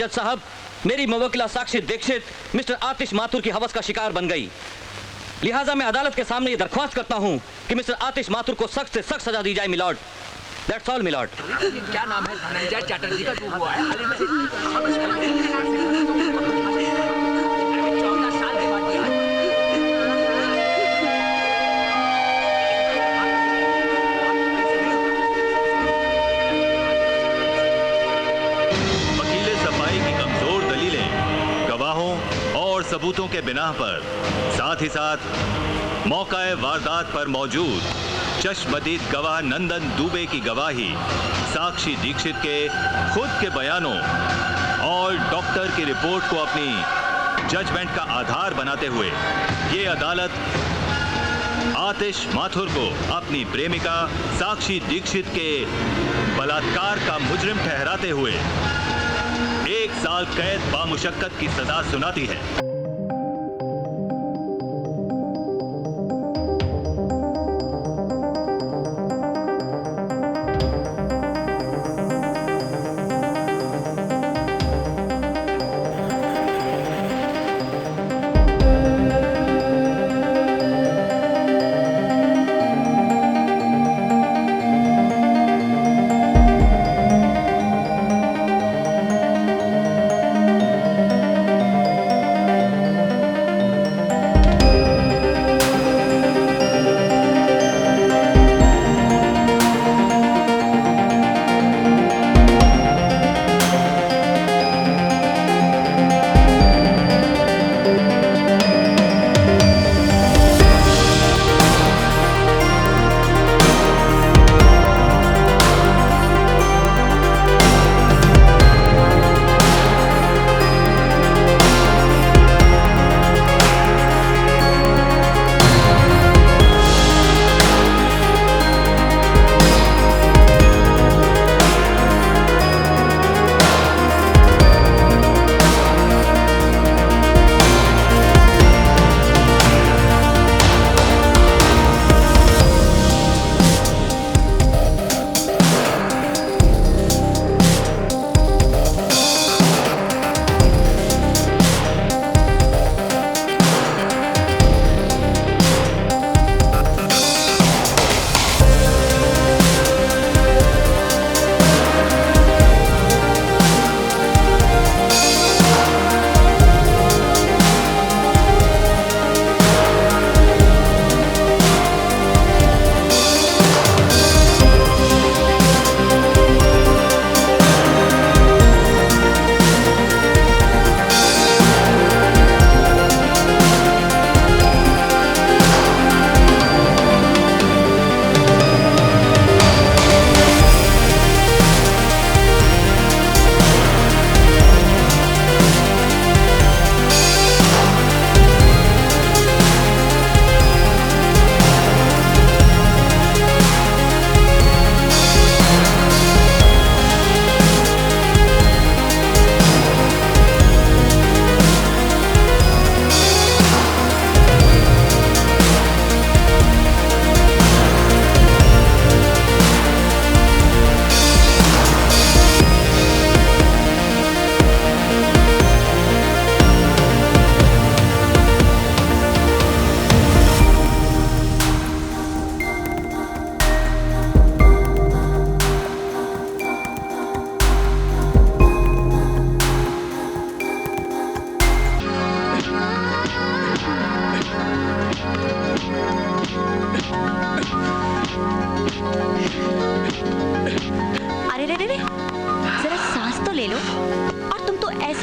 जज साहब, मेरी मुवक्किला साक्षी दीक्षित मिस्टर आतिश माथुर की हवस का शिकार बन गई। लिहाजा मैं अदालत के सामने ये दरख्वास्त करता हूँ कि मिस्टर आतिश माथुर को सख्त से सख्त सजा दी जाए मिलॉर्ड। That's all, milord. क्या नाम है? धनंजय चटर्जी का जो हुआ है। 14 साल के बाद दिया। वकीले सफाई की कमजोर दलीलें, गवाहों और सबूतों के बिना पर, साथ ही साथ मौका वारदात पर मौजूद चश्मदीद गवाह नंदन दुबे की गवाही, साक्षी दीक्षित के खुद के बयानों और डॉक्टर की रिपोर्ट को अपनी जजमेंट का आधार बनाते हुए ये अदालत आतिश माथुर को अपनी प्रेमिका साक्षी दीक्षित के बलात्कार का मुजरिम ठहराते हुए 1 साल कैद बामुशक्कत की सजा सुनाती है।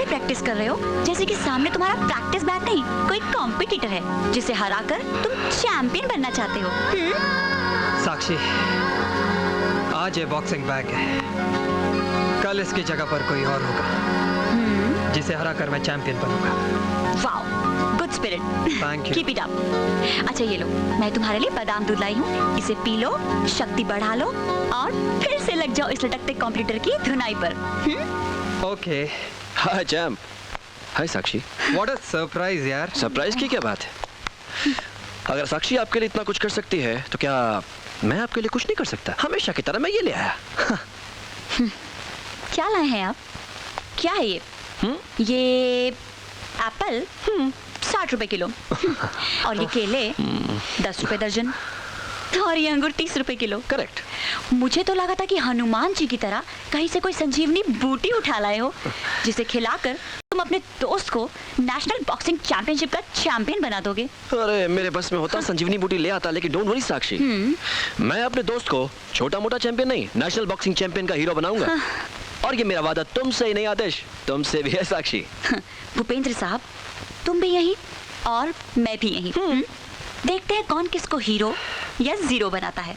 प्रैक्टिस कर रहे हो जैसे कि सामने तुम्हारा प्रैक्टिस बैग नहीं कोई कॉम्पिटिटर है जिसे हराकर तुम चैंपियन बनना चाहते हो। साक्षी, आज ये बॉक्सिंग बैग है, कल इसकी जगह पर कोई और होगा जिसे हराकर मैं चैंपियन बनूंगा। Wow, good spirit, thank you, keep it up. अच्छा ये लो, मैं तुम्हारे लिए बादाम दूध लाई हूँ, इसे पी लो, शक्ति बढ़ा लो और फिर से लग जाओ इस लटकते कंप्यूटर की धुनाई पर। Okay. Hi champ. Hi Sakshi. What a surprise यार। सरप्राइज की क्या बात है? अगर साक्षी आपके लिए इतना कुछ कर सकती है तो क्या मैं आपके लिए कुछ नहीं कर सकता? हमेशा की तरह मैं ये ले आया। क्या लाए हैं आप? क्या है ये? ये एप्पल 60 रुपए किलो और ये केले 10 रुपए दर्जन और ये अंगूर 30 रुपए किलो। करेक्ट। मुझे तो लगा था कि हनुमान जी की तरह कहीं से कोई संजीवनी बूटी उठा लाए हो जिसे खिलाकर तुम अपने दोस्त को नेशनल बॉक्सिंग चैंपियनशिप का चैंपियन बना दोगे। अरे मेरे बस में होता संजीवनी बूटी ले आता, लेकिन डोंट वरी साक्षी, मैं अपने दोस्त को छोटा मोटा चैंपियन नहीं, नेशनल बॉक्सिंग चैंपियन का हीरो बनाऊंगा। और ये मेरा वादा तुमसे ही नहीं आतिश, तुमसे भी है साक्षी। भूपेंद्र साहब, तुम भी यही और मैं भी यही। देखते हैं कौन किसको हीरो या जीरो बनाता है।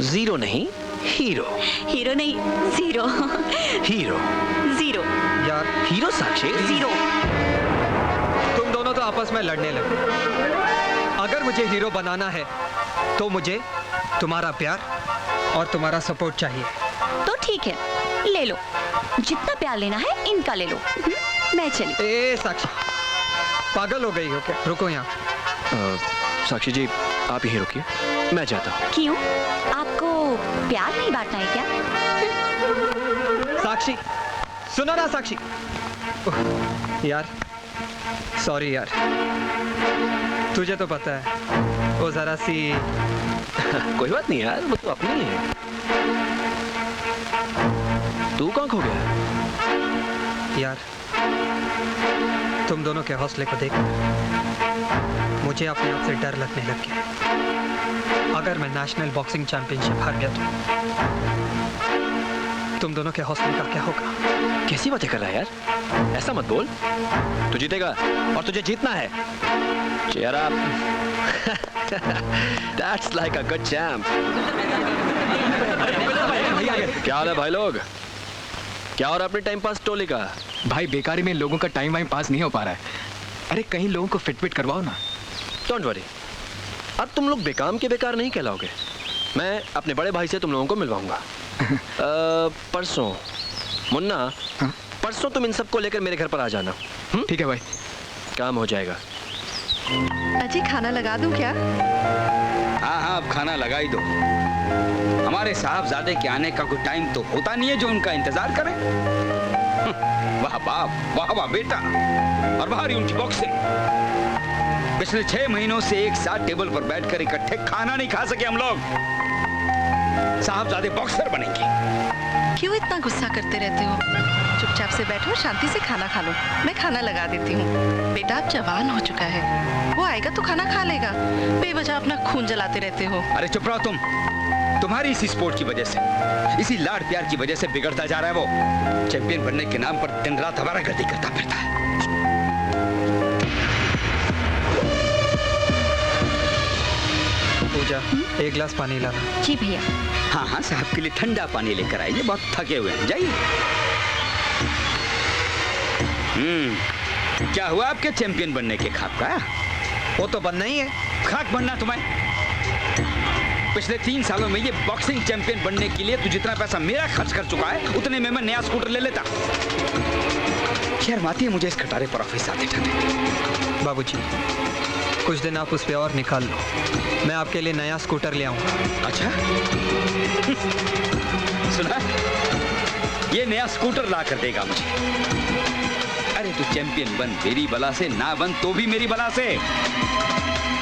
जीरो नहीं, हीरो। हीरो नहीं, जीरो। हीरो। जीरो। यार हीरो साक्षी। जीरो। तुम दोनों तो आपस में लड़ने लगे। अगर मुझे हीरो बनाना है तो मुझे तुम्हारा प्यार और तुम्हारा सपोर्ट चाहिए। तो ठीक है, ले लो, जितना प्यार लेना है इनका ले लो। मैं चली। ए साक्षी, पागल हो गई हो क्या? रुको यहाँ। साक्षी जी आप यहीं रुकिए, मैं जाता हूँ। क्यों? आपको प्यार नहीं बांटना है क्या? साक्षी सुनो ना साक्षी। यार सॉरी यार, तुझे तो पता है वो जरा सी कोई बात नहीं यार, वो तो अपनी है। तू कहाँ खो गया? यार तुम दोनों के हौसले को देख मुझे अपने आप से डर लगने लग गया। अगर मैं नेशनल बॉक्सिंग चैंपियनशिप हार गया तो तुम दोनों के हौसले का क्या होगा? कैसी बातें कर रहा है यार, ऐसा मत बोल। तू जीतेगा और तुझे जीतना है। Cheer up. That's like a good champ. क्या हाल है भाई लोग? क्या हो रहा है अपने टाइम पास टोली का? भाई बेकारी में लोगों का टाइम वाइम पास नहीं हो पा रहा है। अरे कहीं लोगों को फिट करवाओ ना। डोंट वरी, अब तुम लोग बेकाम के बेकार नहीं कहलाओगे। मैं अपने बड़े भाई से तुम लोगों को मिलवाऊंगा। परसों मुन्ना, हाँ? परसों तुम इन सबको लेकर मेरे घर पर आ जाना। ठीक है भाई। काम हो जाएगा। अजी खाना लगा दूं क्या? हाँ हाँ, अब खाना लगा ही दो। हमारे साहबजादे के आने का कोई टाइम तो होता नहीं है जो उनका इंतजार करें। वाह बाप, वाह वाह बेटा, और बाहर उनकी बॉक्सिंग। पिछले 6 महीनों से एक साथ टेबल पर बैठकर इकट्ठे खाना नहीं खा सके हम लोग। साहबजादे बॉक्सर बनेंगे। क्यों इतना गुस्सा करते रहते हो? चुपचाप से बैठो, शांति से खाना खा लो। मैं खाना लगा देती हूँ। बेटा अब जवान हो चुका है, वो आएगा तो खाना खा लेगा। बेवजह अपना खून जलाते रहते हो। अरे चुप रहो तुम। तुम्हारी इसी स्पोर्ट की वजह से, इसी लाड प्यार की वजह से बिगड़ता जा रहा है वो। चैंपियन बनने के नाम पर दिन रात हमारा गर्दी करता फिरता है। पूजा, एक गिलास पानी लाना। जी भैया। हाँ हाँ, साहब के लिए ठंडा पानी लेकर आइए, बहुत थके हुए हैं। जाइए। क्या हुआ आपके चैंपियन बनने के ख्वाब का? वो तो बनना ही है। खाक बनना तुम्हें। पिछले 3 सालों में ये बॉक्सिंग चैंपियन बनने के लिए तू जितना पैसा मेरा खर्च कर चुका है, उतने में मैं नया स्कूटर ले लेता। शर्म आती है मुझे इस खटारे पर ऑफिस आते जाते। बाबूजी, कुछ दिन आप उस पे और निकाल लो, मैं आपके लिए नया स्कूटर ले आऊंगा। अच्छा सुना, ये नया स्कूटर ला कर देगा मुझे। अरे तू चैंपियन बन मेरी बला से, ना बन तो भी मेरी बला से।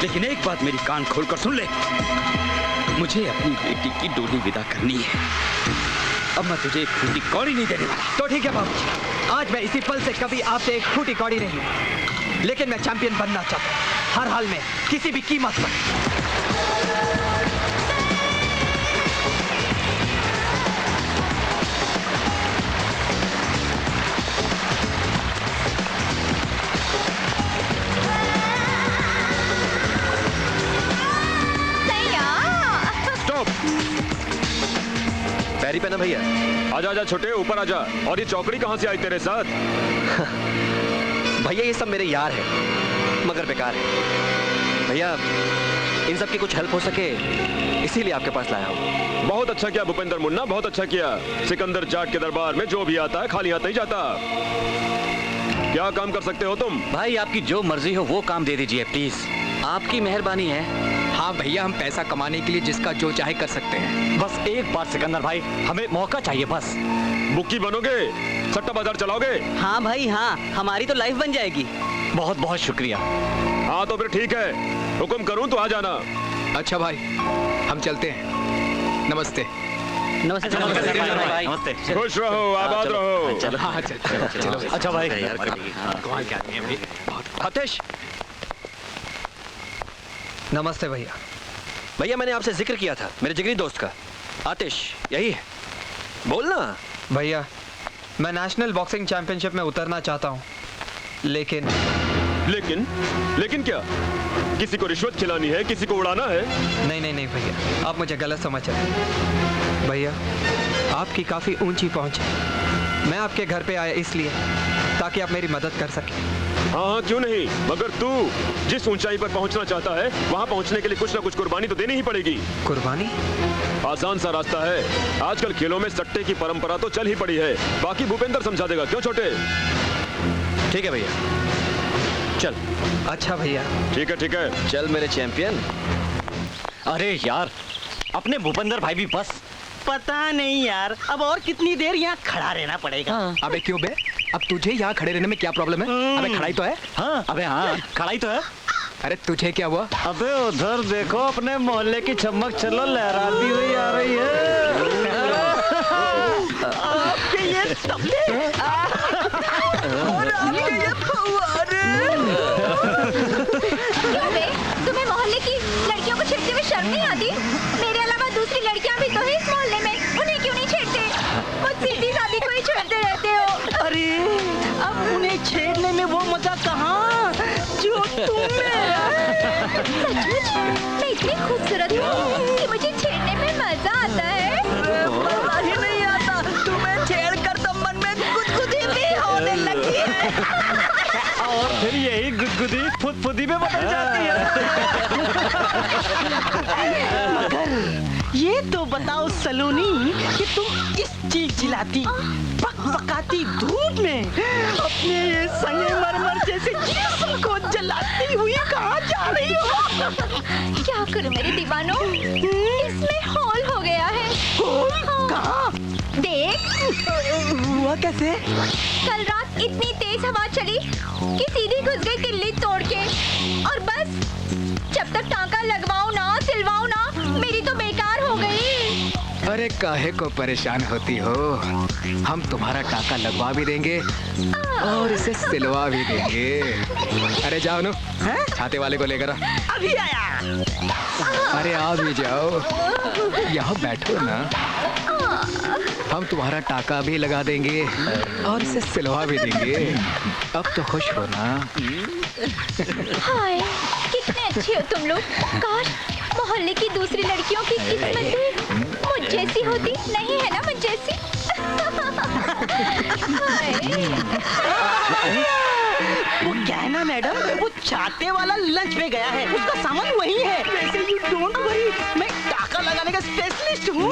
लेकिन एक बात मेरी कान खोलकर सुन ले, मुझे अपनी बेटी की डोली विदा करनी है। अब मैं तुझे एक फूटी कौड़ी नहीं देने वाला। तो ठीक है बाबूजी, आज मैं इसी पल से कभी आपसे एक फूटी कौड़ी नहीं, लेकिन मैं चैंपियन बनना चाहता हूँ, हर हाल में, किसी भी कीमत पर। पैरी पहना भैया। आजा आजा छोटे, ऊपर आजा। और ये चौकड़ी कहाँ से आई तेरे साथ? भैया ये सब मेरे यार हैं, मगर बेकार है। भैया इन सब की कुछ हेल्प हो सके इसीलिए आपके पास लाया हूँ। बहुत अच्छा किया भूपेंद्र मुन्ना, बहुत अच्छा किया। सिकंदर जाट के दरबार में जो भी आता है खाली हाथ नहीं जाता। क्या काम कर सकते हो तुम? भाई आपकी जो मर्जी हो वो काम दे दीजिए प्लीज, आपकी मेहरबानी है। हाँ भैया, हम पैसा कमाने के लिए जिसका जो चाहे कर सकते हैं। बस एक बार सिकंदर भाई, हमें मौका चाहिए बस। बुक्की बनोगे? सट्टा बाजार चलाओगे? हाँ भाई हाँ, हमारी तो लाइफ बन जाएगी। बहुत बहुत शुक्रिया। हाँ तो फिर ठीक है, हुक्म करूं तो आ जाना। अच्छा भाई, हम चलते हैं। नमस्ते। नमस्ते भाई। नमस्ते। खुश रहो, आबाद रहो। हाँ चलो। अच्छा भाई। आतिश, नमस्ते भैया। भैया मैंने आपसे जिक्र किया था मेरे जिगरी दोस्त का। आतिश यही है, बोलना। भैया मैं नेशनल बॉक्सिंग चैंपियनशिप में उतरना चाहता हूँ, लेकिन लेकिन क्या? किसी को रिश्वत खिलानी है, किसी को उड़ाना है? नहीं भैया, आप मुझे गलत समझ रहे हैं। भैया आपकी काफ़ी ऊंची पहुंच है। मैं आपके घर पे आया इसलिए ताकि आप मेरी मदद कर सकें। हाँ क्यों नहीं, मगर तू जिस ऊंचाई पर पहुंचना चाहता है वहां पहुंचने के लिए कुछ ना कुछ कुर्बानी तो देनी ही पड़ेगी। कुर्बानी? आसान सा रास्ता है। आजकल खेलों में सट्टे की परंपरा तो चल ही पड़ी है, बाकी भूपेंद्र समझा देगा। क्यों छोटे? ठीक है भैया, चल। अच्छा भैया। ठीक है चल मेरे चैंपियन। अरे यार, अपने भूपेंद्र भाई भी बस। पता नहीं यार, अब और कितनी देर यहाँ खड़ा रहना पड़ेगा। अबे क्यों बे? अब तुझे यहाँ खड़े रहने में क्या प्रॉब्लम है? अबे खड़ा ही तो है। हाँ, अबे हाँ, खड़ा ही तो है। अरे तुझे क्या हुआ? अबे उधर देखो, अपने मोहल्ले की चमक चलो लहराती हुई आ रही है। आपके ये तबले और आपके ये फव्वारे। क्यों बे? तुम्हें मोहल्ले की लड़कियों को छेड़ते हुए शर्म नहीं आती? मेरे अलावा दूसरी लड़कियां भी तो है इस मोहल्ले में, उन्हें क्यों नहीं छेड़ते? वो सीधी सादी को ही छेड़ते रहते हो। अरे अब उन्हें छेड़ने में वो मजा कहाँ जो तुम्हें। सचमुच मैं इतनी खूबसूरत हूँ कि मुझे छेड़ने में मजा आता है। मजा ही नहीं आता, तुम्हें छेड़ कर तो मन में गुदगुदी भी होने लगी है। और फिर यही गुदगुदी फुदफुदी में बदल जाती है। मगर ये तो बताओ सलोनी कि तुम इस चिलचिलाती पकपकाती धूप में अपने ये संगमरमर जैसे जिस्म को जलाती हुई कहाँ जा रही हो? क्या करूं मेरे दीवानों, इसमें होल हो गया है। होल? कहाँ? देख, हुआ कैसे? कल रात इतनी तेज हवा चली कि सीधी घुस गई किल्ली तोड़ के, और बस जब तक टांका लगवाऊं ना सिलवाऊं ना, मेरी तो बेकार हो गई। अरे काहे को परेशान होती हो? हम तुम्हारा टाका लगवा भी देंगे और इसे सिलवा भी देंगे। अरे जाओ नो, छाते वाले को लेकर आ। अभी आया। अरे आ भी जाओ, यहाँ बैठो ना। हम तुम्हारा टाका भी लगा देंगे और इसे सिलवा भी देंगे। अब तो खुश हो ना? हाय, कितने अच्छे हो तुम लोग। काश मोहल्ले की दूसरी लड़कियों की किस्मत भी मुझ जैसी होती। नहीं है ना मुझ जैसी? वो क्या है ना मैडम, वो छाते वाला लंच पे गया है, उसका सामान वही है। वैसे यू डोंट वरी, मैं टाका लगाने का स्पेशलिस्ट हूँ।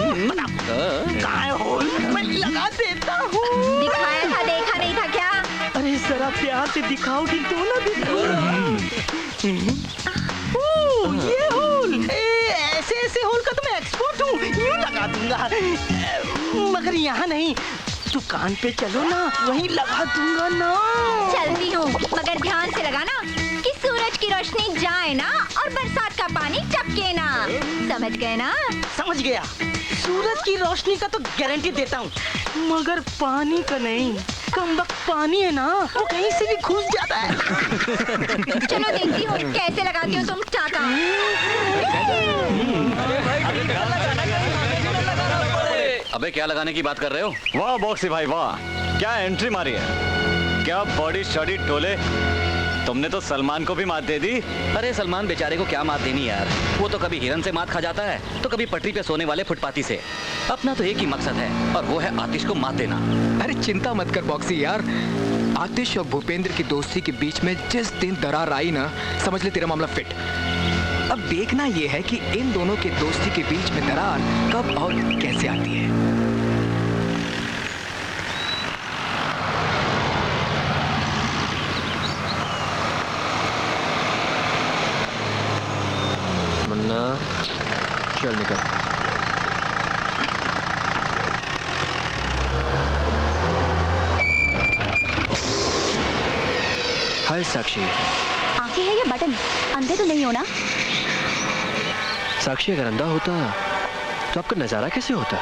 कहाँ है होल? मैं लगा देता हूँ। दिखाया था, देखा नहीं था क्या? अरे जरा प्यार से दिखाओगी तो ना ये होल। ऐसे ऐसे होल का तो मैं एक्सपर्ट हूँ, यूँ लगा दूंगा। मगर यहाँ नहीं, दुकान पे चलो ना, वहीं लगा दूंगा ना। चलती हूँ, मगर ध्यान से लगाना कि सूरज की रोशनी जाए ना और बरसात का पानी टपके ना। समझ गए ना? समझ गया। सूरज की रोशनी का तो गारंटी देता हूँ, मगर पानी का नहीं। कमबख्त पानी है ना, वो कहीं से भी घुस जाता है। चलो देखती हूँ कैसे लगाती हो तुम टाका। अबे क्या लगाने की बात कर रहे हो? वाह बॉक्सी भाई वाह, क्या एंट्री मारी है, क्या बॉडी शॉडी टोले। तुमने तो सलमान को भी मात दे दी। अरे सलमान बेचारे को क्या मात देनी यार, वो तो कभी हिरन से मात खा जाता है तो कभी पटरी पे सोने वाले फुटपाती से। अपना तो एक ही मकसद है और वो है आतिश को मात देना। अरे चिंता मत कर बॉक्सी यार, आतिश और भूपेंद्र की दोस्ती के बीच में जिस दिन दरार आई ना, समझ ले तेरा मामला फिट। अब देखना यह है कि इन दोनों के दोस्ती के बीच में दरार कब और कैसे आती है। मुन्ना चल निकल। हाय साक्षी। आंखें है या बटन? अंधे तो नहीं हो ना? साक्षी अगर अंधा होता तो आपका नजारा कैसे होता?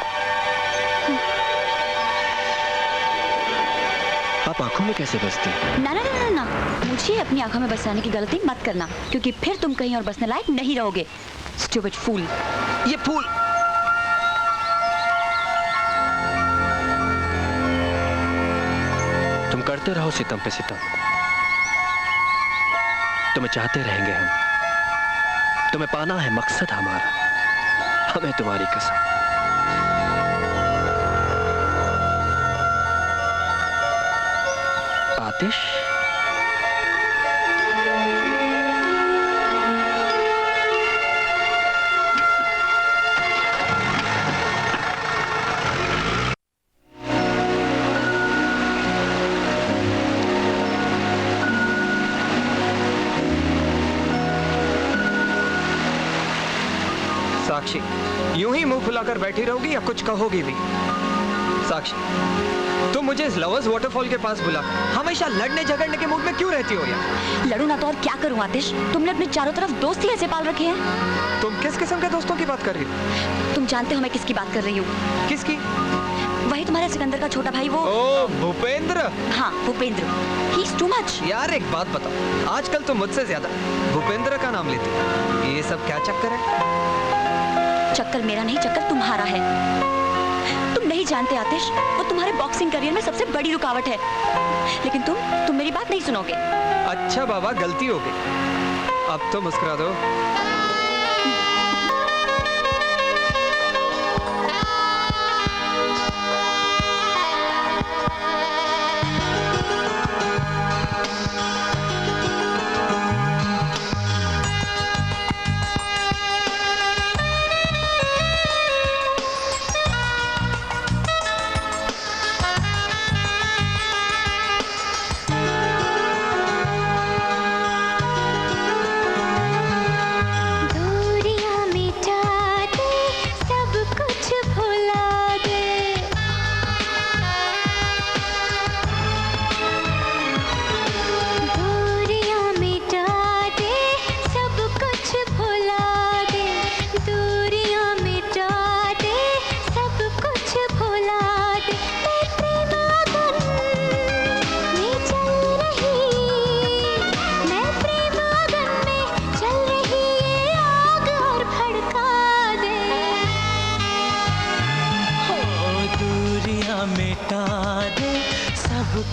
आप आंखों में कैसे बसते? ना ना ना ना ना, मुझे अपनी आंखों में बसाने की गलती मत करना, क्योंकि फिर तुम कहीं और बसने लायक नहीं रहोगे। स्टूपिड फूल। ये फूल। तुम करते रहो सितम पे सितम, तुम्हें चाहते रहेंगे हम, तुम्हें पाना है मकसद हमारा, हमें तुम्हारी कसम। आतिश, साक्षी, यूं ही मुंह फुलाकर बैठी रहोगी या कुछ कहोगी भी? साक्षी, तुम मुझे इस लवर्स वाटरफॉल के पास बुला हमेशा लड़ने झगड़ने के मूड में क्यों रहती हो यार? लड़ू ना तो और क्या करूं आतिश? तुमने अपने चारों तरफ दोस्त ही ऐसे पाल रखे हैं। तुम किस किस्म के दोस्तों की बात कर रही हो? तुम जानते हो मैं किसकी बात कर रही हूँ? किसकी? वही तुम्हारे सिकंदर का छोटा भाई, वो। ओ भूपेंद्र। हाँ Bhupendra, he is too much. यार एक बात बताओ, आजकल तुम मुझसे ज्यादा भूपेंद्र का नाम लेती हो, ये सब क्या चक्कर है? चक्कर मेरा नहीं, चक्कर तुम्हारा है। तुम नहीं जानते आतिश, वो तुम्हारे बॉक्सिंग करियर में सबसे बड़ी रुकावट है, लेकिन तुम मेरी बात नहीं सुनोगे। अच्छा बाबा, गलती हो गई, अब तो मुस्कुरा दो।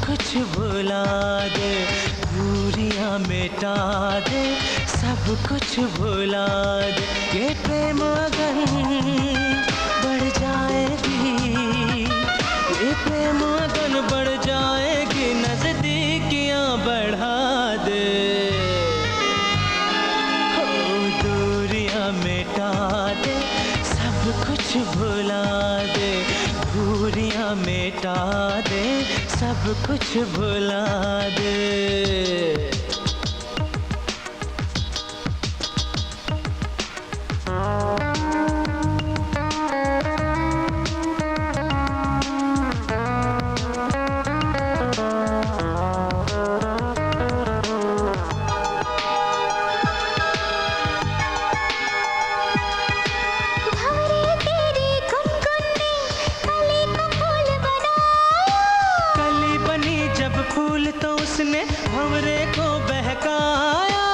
कुछ भुला दे, दूरियां मिटा दे, सब कुछ भुला दे। ये प्रेम अगर बढ़ जाएगी, ये प्रेम अगर बढ़ जाएगी, नजदीकियां बढ़ा दे। हो दूरियां मिटा दे, सब कुछ भुला दे, दूरियां मिटा दे, सब कुछ भुला दे। भंवरे को बहकाया,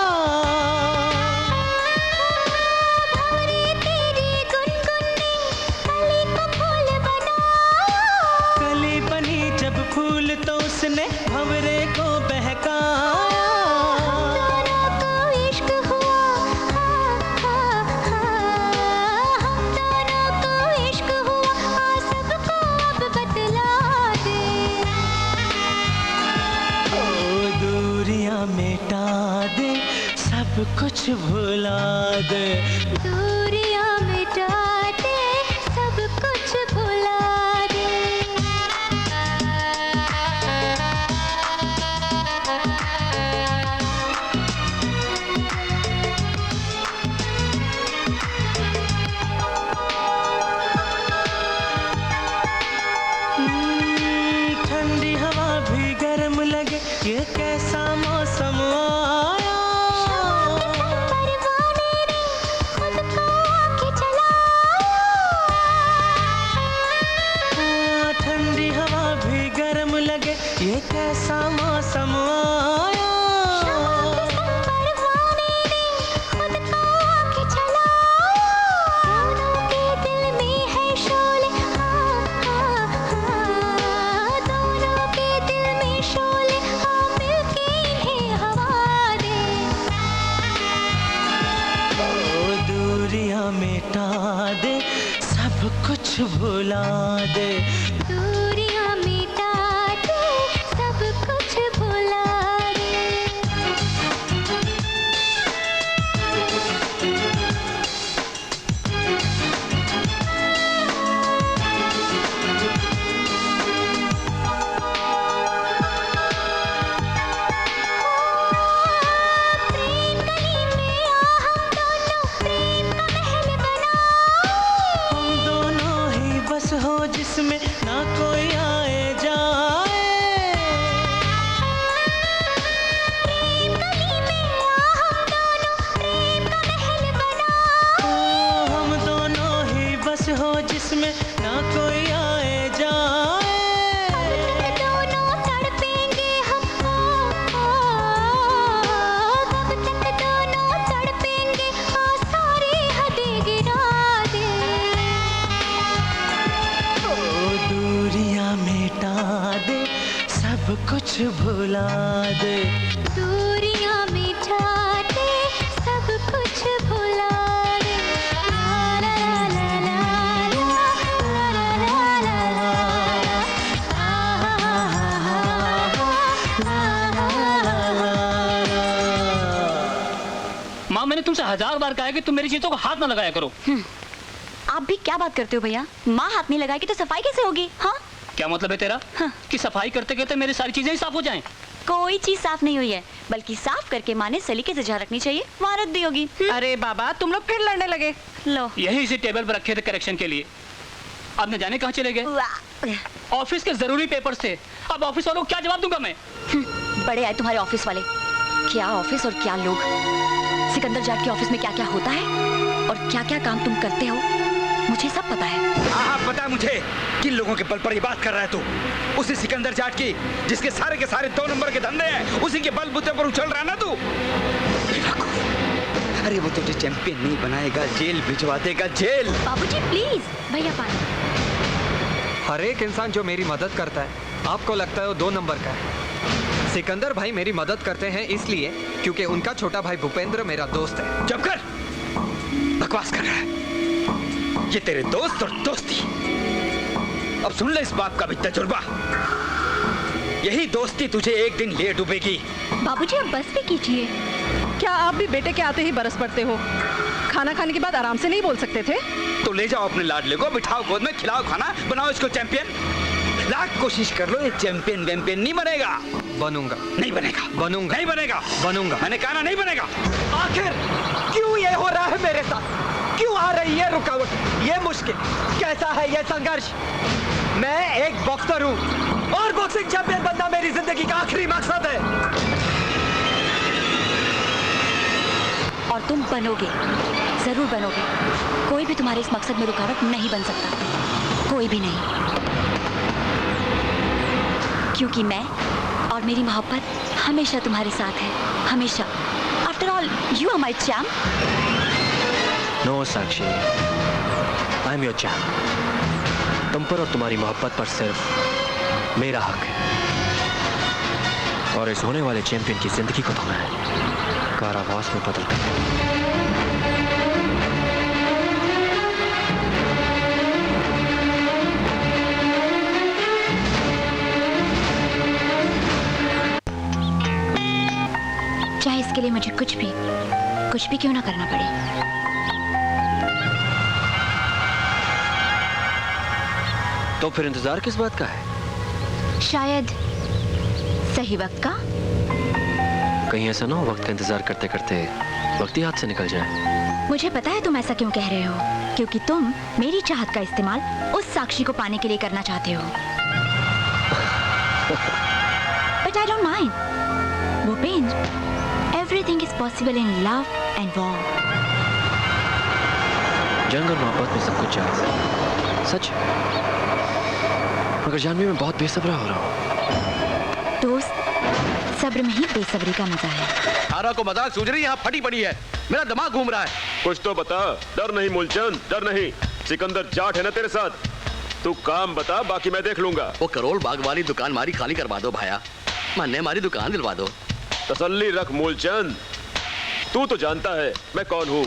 भंवरे तेरी गुनगुनी कली को फूल बनाया। कली बनी जब फूल तो उसने भंवरे को बहकाया। हम दोनों को इश्क हुआ, हम दोनों को इश्क हुआ, सबको अब बतला दे। दूरियां मिटा दे, सब कुछ भुला दे। दूरियां मिटा दे, सब कुछ भुला दे। ठंडी हवा भी गर्म लगे, ये कैसा मौसम कुछ भुला दे, दूरियां मिटा दे, सब कुछ भुला दे। प्रेम गली में आ हम दोनों प्रेम का महल बनाओ। हम दोनों ही बस हो जिसमें ना कोई आए जाए। प्रेम गली में आ हम दोनों प्रेम का महल बनाओ। हम दोनों ही बस हो जिसमें ना कोई आए जाए। अब तक दोनों तड़पेंगे हम, कब तक दोनों तड़पेंगे, सारी हदें गिरा दे। ओ दूरियां मिटा दे, सब कुछ भुला दे। दूरियां मिटा दे, सब कुछ भुला दे। ला ला ला ला ला ला ला ला ला माँ, मैंने तुमसे 1000 बार कहा है कि तुम मेरी चीजों को हाथ ना लगाया करो। आप भी क्या बात करते हो भैया? माँ हाथ नहीं लगाएगी तो सफाई कैसे होगी? हाँ, क्या मतलब है तेरा? कि सफाई करते करते मेरी सारी चीजें ही साफ हो जाएं? कोई चीज साफ नहीं हुई है, बल्कि साफ करके माँ ने सलीके से जहाँ रखनी चाहिए वहाँ रख दी होगी। अरे बाबा, तुम लोग फिर लड़ने लगे। लो। यही इसी टेबल पर रखे थे करेक्शन के लिए। अब न जाने कहाँ चले गए। वाह। ऑफिस के जरूरी पेपर्स थे। अब ऑफिस वालों को क्या जवाब दूंगा मैं? बड़े आए तुम्हारे ऑफिस वाले। क्या ऑफिस और क्या लोग। सिकंदर जाट के ऑफिस में क्या क्या होता है और क्या क्या काम तुम करते हो, मुझे सब पता है। हाँ, पता है मुझे किन लोगों के बल पर ये बात कर रहा है तू। उसी सिकंदर जाट की, जिसके सारे के सारे 2 नंबर के धंधे हैं, उसी के बलबूते पर उछल रहा है ना तू। अरे वो तुझे चैंपियन नहीं बनाएगा, जेल भिजवा देगा, जेल। बाबूजी प्लीज। भैया पानी। हर एक इंसान जो मेरी मदद करता है, आपको लगता है वो 2 नंबर का है। सिकंदर भाई मेरी मदद करते हैं इसलिए क्योंकि उनका छोटा भाई भूपेंद्र मेरा दोस्त है। चुप कर, बकवास कर रहा है। ये तेरे दोस्त और दोस्ती। अब सुन ले इस बाप का भी तजुर्बा। यही दोस्ती तुझे एक दिन ले डूबेगी। बाबूजी आप बस भी कीजिए। क्या आप भी बेटे के आते ही बरस पड़ते हो? खाना खाने के बाद आराम से नहीं बोल सकते थे? तो ले जाओ अपने लाडले को, बिठाओ गोद में, खिलाओ खाना, बनाओ इसको चैंपियन। लाख कोशिश कर लो, ये चैंपियन वैम्पियन नहीं बनेगा। बनूंगा। नहीं बनेगा। बनूंगा। नहीं बनेगा। बनूंगा। मैंने कहा ना, नहीं बनेगा। आखिर क्यों ये हो रहा है मेरे साथ? क्यों आ रही है रुकावट, ये मुश्किल? कैसा है ये संघर्ष? मैं एक बॉक्सर हूँ और बॉक्सिंग चैंपियन बनना मेरी जिंदगी का आखिरी मकसद है। और तुम बनोगे, जरूर बनोगे। कोई भी तुम्हारे इस मकसद में रुकावट नहीं बन सकता, कोई भी नहीं। क्योंकि मैं और मेरी मोहब्बत हमेशा तुम्हारे साथ है, हमेशा। After all you are my champ. No Sakshi, I am your champ. तुम पर और तुम्हारी मोहब्बत पर सिर्फ मेरा हक है। और इस होने वाले चैंपियन की जिंदगी को तो मैं कारावास में बदल दूंगा। चाहे इसके लिए मुझे कुछ भी क्यों ना करना पड़े। तो फिर इंतजार किस बात का है? शायद सही वक्त का। कहीं ऐसा ना हो वक्त का इंतजार करते करते वक्त ही हाथ से निकल जाए। मुझे पता है तुम ऐसा क्यों कह रहे हो, क्योंकि तुम मेरी चाहत का इस्तेमाल उस साक्षी को पाने के लिए करना चाहते हो। But I don't mind Bhupendra, everything is possible in love and war. जंग और मोहब्बत में सब कुछ जायज है, सच। मगर जानवी मैं बहुत बेसब्रा हो रहा हूँ। दोस्त, सब्र में ही बेसब्री का मजा है। तारा को मजाक सूझ रही, यहाँ फटी पड़ी है, मेरा दिमाग घूम रहा है। कुछ तो बता। डर नहीं मूलचंद, डर नहीं। सिकंदर जाट है ना तेरे साथ। तू काम बता, बाकी मैं देख लूंगा। वो करोल बाग वाली दुकान मारी खाली करवा दो भाया, मन्ने हमारी दुकान दिलवा दो। तसल्ली रख मूलचंद, तू तो जानता है मैं कौन हूँ।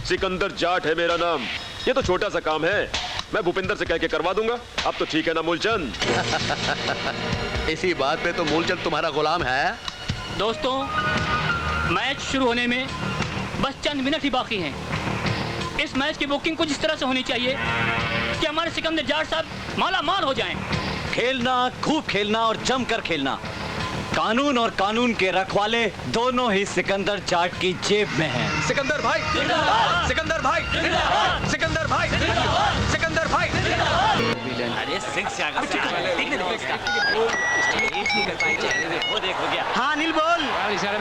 सिकंदर जाट है मेरा नाम। ये तो छोटा सा काम है, मैं भूपेंद्र से कह के करवा दूंगा। अब तो ठीक है ना मूलचंद? इसी बात पे तो मूलचंद तुम्हारा गुलाम है। दोस्तों, मैच शुरू होने में बस चंद मिनट ही बाकी हैं। इस मैच की बुकिंग कुछ इस तरह से होनी चाहिए कि हमारे सिकंदर जाट साहब माला माल हो जाएं। खेलना, खूब खेलना और जमकर खेलना। कानून और कानून के रखवाले दोनों ही सिकंदर जाट की जेब में हैं। सिकंदर भाई, सिकंदर भाई, सिकंदर भाई, सिकंदर भाई। अरे सिंह से आगे वो देखो गया। हाँ अनिल बोल,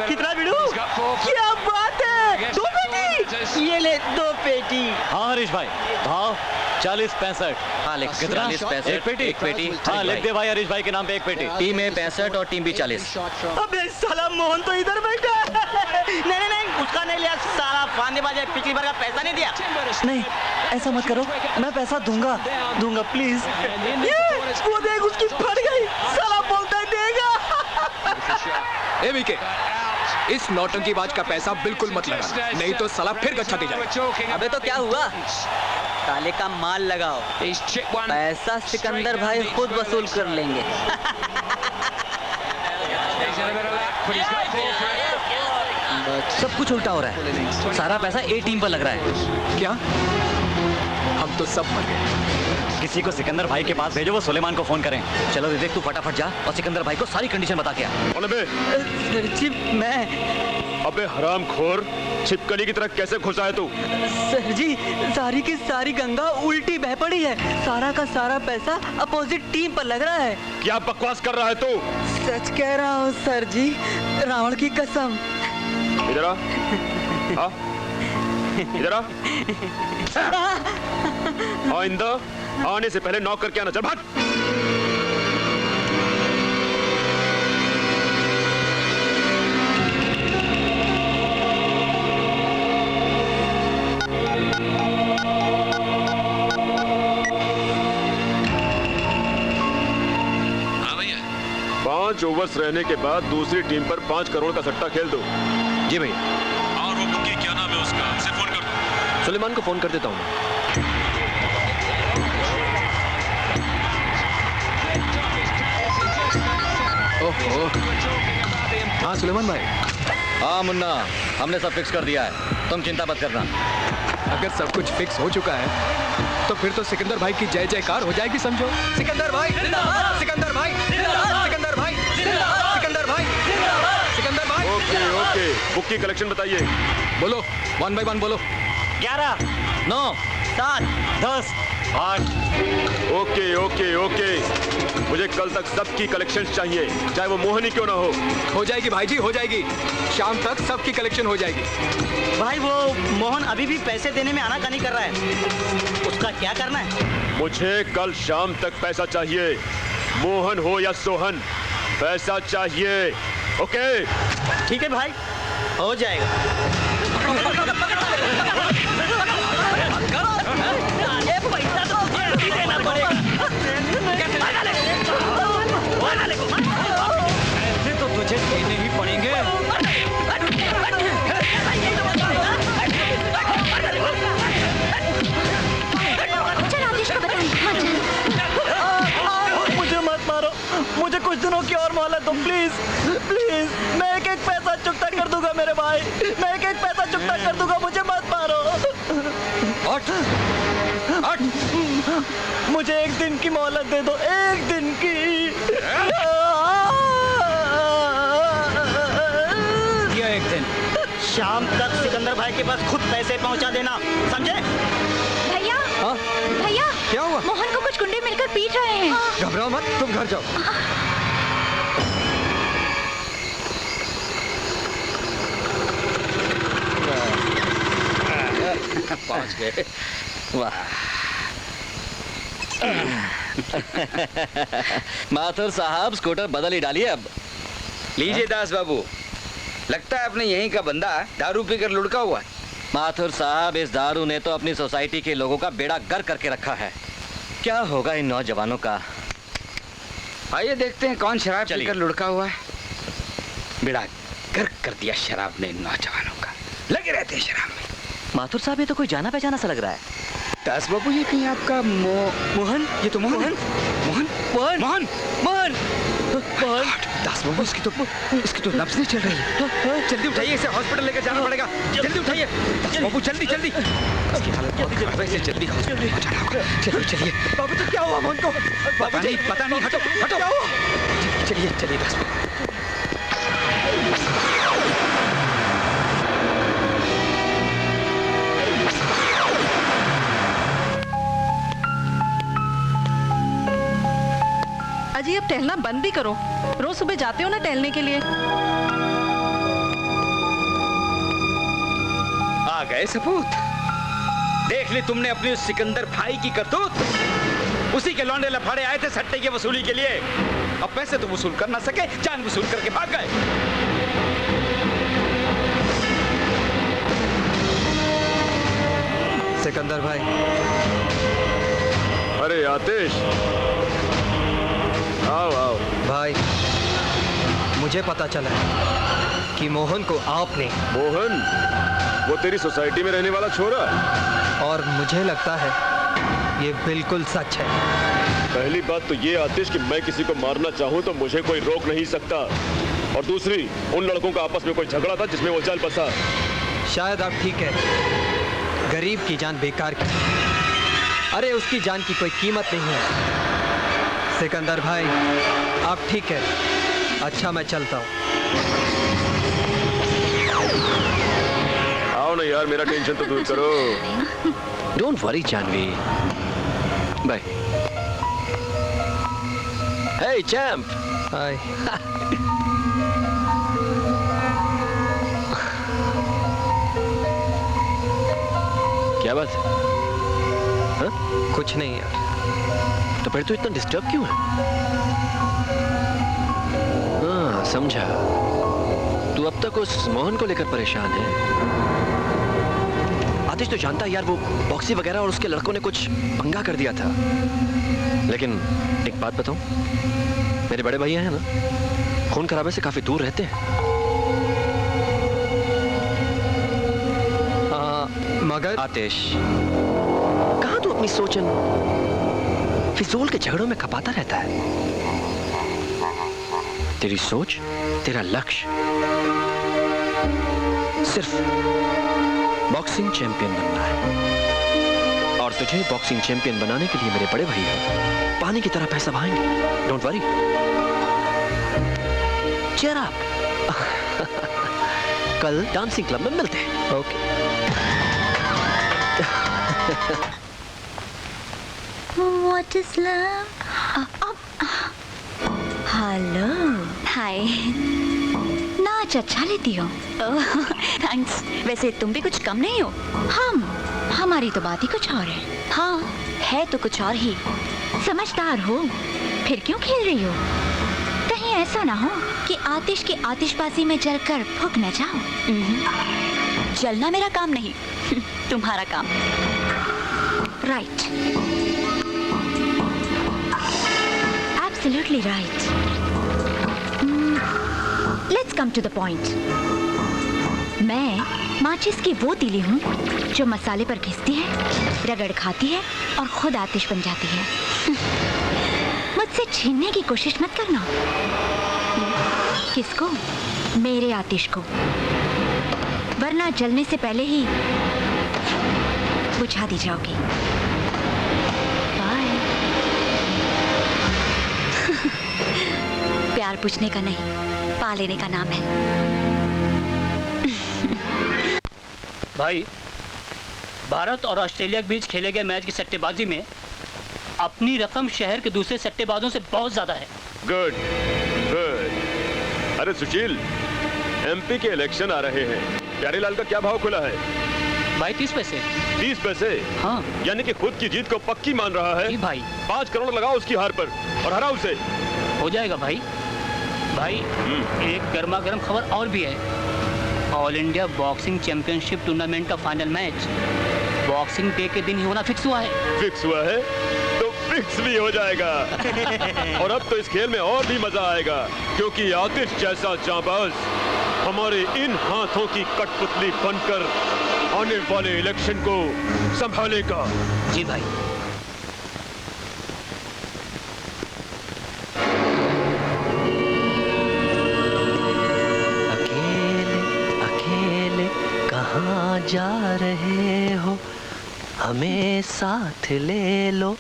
कितना बिड़ू? क्या बात है, 2 पेटी। ये ले 2 पेटी। हाँ हरीश भाई, भाव 40-65। हाँ लिख कितना? 40-65। एक पेटी? एक पेटी। हाँ लिख दे भाई, हरीश भाई के नाम पे एक पेटी। टीम में 65 और टीम भी 40। अबे साला मोहन तो इधर बैठा है। नहीं नहीं, उसका नहीं लिया साला फांदेबाज है, पिछली बार का पैसा नहीं दिया। नहीं ऐसा मत करो, मैं पैसा दूंगा प्लीज। वो देख उसकी फट गई, साला बोलता है देगा। ए विके, इस नौटंकीबाज का पैसा बिल्कुल मत लगा, नहीं तो साला फिर गच्छा दे जाएगा। अबे तो क्या हुआ? काले का माल लगाओ, पैसा सिकंदर भाई खुद वसूल कर लेंगे। सब कुछ उल्टा हो रहा है, सारा पैसा ए टीम पर लग रहा है। क्या? हम तो सब मर गए। किसी को सिकंदर भाई के पास भेजो, वो सुलेमान को फोन करें। चलो विवेक तू फटाफट जा और सिकंदर भाई को सारी कंडीशन बता के आ। कौन है बे? जी मैं। अबे हरामखोर, छिपकली की तरह कैसे घुसा है तू? सर जी, सारी की सारी गंगा उल्टी बह पड़ी है, सारा का सारा पैसा अपोजिट टीम पर लग रहा है। क्या बकवास कर रहा है तू? सच कह रहा हूँ सर जी, रावण की कसम। इधर आ। इधर आ। आइंदा आने से पहले नॉक करके आना। चल भाग। हाँ भैया। 5 ओवर्स रहने के बाद दूसरी टीम पर 5 करोड़ का सट्टा खेल दो। जी भैया। और वो बुकी क्या नाम है उसका? उसे फोन कर दो। सुलेमान को फोन कर देता हूँ। ओहो। हाँ सुलेमान भाई। हाँ मुन्ना, हमने सब फिक्स कर दिया है, तुम चिंता मत करना। अगर सब कुछ फिक्स हो चुका है तो फिर तो सिकंदर भाई की जय जयकार हो जाएगी समझो। सिकंदर भाई, सिकंदर भाई, सिकंदर भाई, सिकंदर भाई, सिकंदर भाई। ओके ओके, बुक की कलेक्शन बताइए। बोलो 1 by 1 बोलो। 11, 9, 7, 10, 8। ओके ओके ओके, मुझे कल तक सबकी कलेक्शन चाहिए, चाहे वो मोहनी क्यों ना हो जाएगी भाई जी, हो जाएगी। शाम तक सबकी कलेक्शन हो जाएगी। भाई वो मोहन अभी भी पैसे देने में आनाकानी कर रहा है, उसका क्या करना है? मुझे कल शाम तक पैसा चाहिए, मोहन हो या सोहन, पैसा चाहिए। ओके ठीक है भाई, हो जाएगा। पैसा तो देना पड़ेगा। ऐसे तो तुझे देने ही पड़ेंगे। चल आतिश को बताएं। मुझे मत मारो, मुझे कुछ दिनों की और मोहलत दो प्लीज, प्लीज। मैं एक पैसा चुकता कर दूंगा मेरे भाई, मैं एक पैसा चुकता कर दूंगा, मुझे मत मारो। मुझे 1 दिन की मोहलत दे दो, 1 दिन की। ये 1 दिन। शाम तक सिकंदर भाई के पास खुद पैसे पहुंचा देना, समझे? भैया, भैया, क्या हुआ? मोहन को कुछ गुंडे मिलकर पीट रहे हैं। घबराओ मत, तुम घर जाओ। पहुंच गए। वाह। माथुर साहब स्कूटर बदल ही डालिए अब। लीजिए दास बाबू, लगता है आपने यहीं का बंदा दारू पीकर लुढ़का हुआ। माथुर साहब, इस दारू ने तो अपनी सोसाइटी के लोगों का बेड़ा गर्क करके रखा है। क्या होगा इन नौजवानों का? आइए देखते हैं कौन शराब चलिए। पीकर लुढ़का हुआ है। बेड़ा गर्क कर दिया शराब ने इन नौजवानों का, लगे रहते हैं शराब में। माथुर साहब, ये तो कोई जाना पहचाना सा लग रहा है। दास बाबू ये कहीं आपका मोहन, ये तो मोहन है। मोहन मोहन मोहन मोहन मोहन दास बाबू इसकी तो नब्ज नहीं चल रही है। जल्दी उठाइए, इसे हॉस्पिटल लेकर जाना पड़ेगा। जल्दी उठाइए दास बाबू, जल्दी जल्दी। इसकी हालत बहुत खराब है, इसे जल्दी हॉस्पिटल पहुंचाना होगा। चलिए चलिए। बाबू जी क्या हुआ मोहन को? पता नहीं, हटो हटो। क्या हुआ? चलिए चलिए दास बाबू। अजी अब टहलना बंद भी करो, रोज सुबह जाते हो ना टहलने के लिए। आ गए सपूत। देख ली तुमने अपने उस सिकंदर भाई की करतूत। उसी के लौंडे लफाड़े आए थे सट्टे की वसूली के लिए। अब पैसे तो वसूल कर ना सके, जान वसूल करके भाग गए। सिकंदर भाई। अरे आतिश, आओ आओ। भाई मुझे पता चला कि मोहन को आपने। मोहन, वो तेरी सोसाइटी में रहने वाला छोरा? और मुझे लगता है ये बिल्कुल सच है। पहली बात तो ये आतिश कि मैं किसी को मारना चाहूं तो मुझे कोई रोक नहीं सकता, और दूसरी उन लड़कों का आपस में कोई झगड़ा था जिसमें वो चल बसा। शायद आप ठीक है, गरीब की जान बेकार की। अरे उसकी जान की कोई कीमत नहीं है। सिकंदर भाई आप ठीक है। अच्छा मैं चलता हूँ। आओ ना यार, मेरा टेंशन तो दूर करो। Don't worry Janvi. Bye. Hey champ. Hi. क्या बात? हाँ? कुछ नहीं यार। तो फिर तू इतना डिस्टर्ब क्यों है? हाँ समझा, तू अब तक उस मोहन को लेकर परेशान है। आतिश तो जानता है यार, वो बॉक्सी वगैरह और उसके लड़कों ने कुछ पंगा कर दिया था। लेकिन एक बात बताऊं, मेरे बड़े भैया हैं ना, खून खराबे से काफी दूर रहते हैं। मगर आतिश, कहाँ तू अपनी सोचन फिजूल के झगड़ों में खपाता रहता है? तेरी सोच, तेरा लक्ष्य सिर्फ बॉक्सिंग चैंपियन बनना है, और तुझे बॉक्सिंग चैंपियन बनाने के लिए मेरे बड़े भैया पानी की तरह पैसा बहाएंगे। Don't worry, cheer up. कल डांसिंग क्लब में मिलते हैं। Okay. What is love? Hello. Hi. नाच अच्छा लेती हो। थैंक्स। वैसे तुम भी कुछ कम नहीं हो। हमारी तो बात ही कुछ और है। हाँ है तो कुछ और ही। समझदार हो, फिर क्यों खेल रही हो? कहीं ऐसा ना हो कि आतिश की आतिशबाजी में जलकर फूक न जाओ। जलना मेरा काम नहीं, तुम्हारा काम। Right. Absolutely right. Let's come to the point. मैं माचिस की वो तीली हूँ जो मसाले पर घिसती है, रगड़ खाती है और खुद आतिश बन जाती है। मुझसे छीनने की कोशिश मत करना। किसको? मेरे आतिश को, वरना जलने से पहले ही बुझा दी जाओगी। बाय। प्यार पूछने का नहीं, पा लेने का नाम है। भाई, भारत और ऑस्ट्रेलिया के बीच खेले गए मैच की सट्टेबाजी में अपनी रकम शहर के दूसरे सट्टेबाजों से बहुत ज्यादा है। Good good. अरे सुशील, एमपी के इलेक्शन आ रहे हैं, प्यारेलाल का क्या भाव खुला है? भाई 30 पैसे। 30 पैसे? हाँ। यानी कि खुद की जीत को पक्की मान रहा है। भाई 5 करोड़ लगाओ उसकी हार पर और हराओ उसे। हो जाएगा भाई। भाई एक गर्मा गर्म खबर और भी है। All India boxing championship tournament का फाइनल मैच बॉक्सिंग डे के दिन ही होना फिक्स हुआ है। फिक्स हुआ है तो फिक्स भी हो जाएगा। और अब तो इस खेल में और भी मजा आएगा, क्योंकि आतिश जैसा जांबाज हमारे इन हाथों की कठपुतली बनकर आने वाले इलेक्शन को संभालेगा। जी भाई। अकेले अकेले कहाँ जा रहे हो, हमें साथ ले लो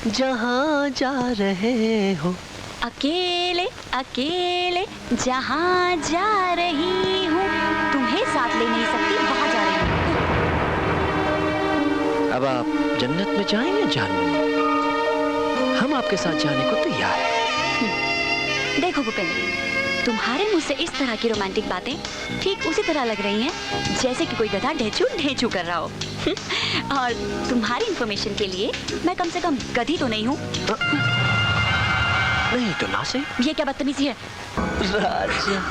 जहाँ जा रहे हो। अकेले अकेले जहाँ जा रही हूँ, तुम्हें साथ ले नहीं सकती, वहाँ जा रही हूँ। अब आप जन्नत में जाएंगे जानू, हम आपके साथ जाने को तैयार हैं। देखो भूपेंद्र, तुम्हारे मुंह से इस तरह की रोमांटिक बातें ठीक उसी तरह लग रही हैं जैसे कि कोई गधा ढेचू ढेचू कर रहा हो। और तुम्हारी इंफॉर्मेशन के लिए मैं कम से कम गधी तो नहीं हूँ। नहीं तो ना से। ये क्या बदतमीजी है? राजा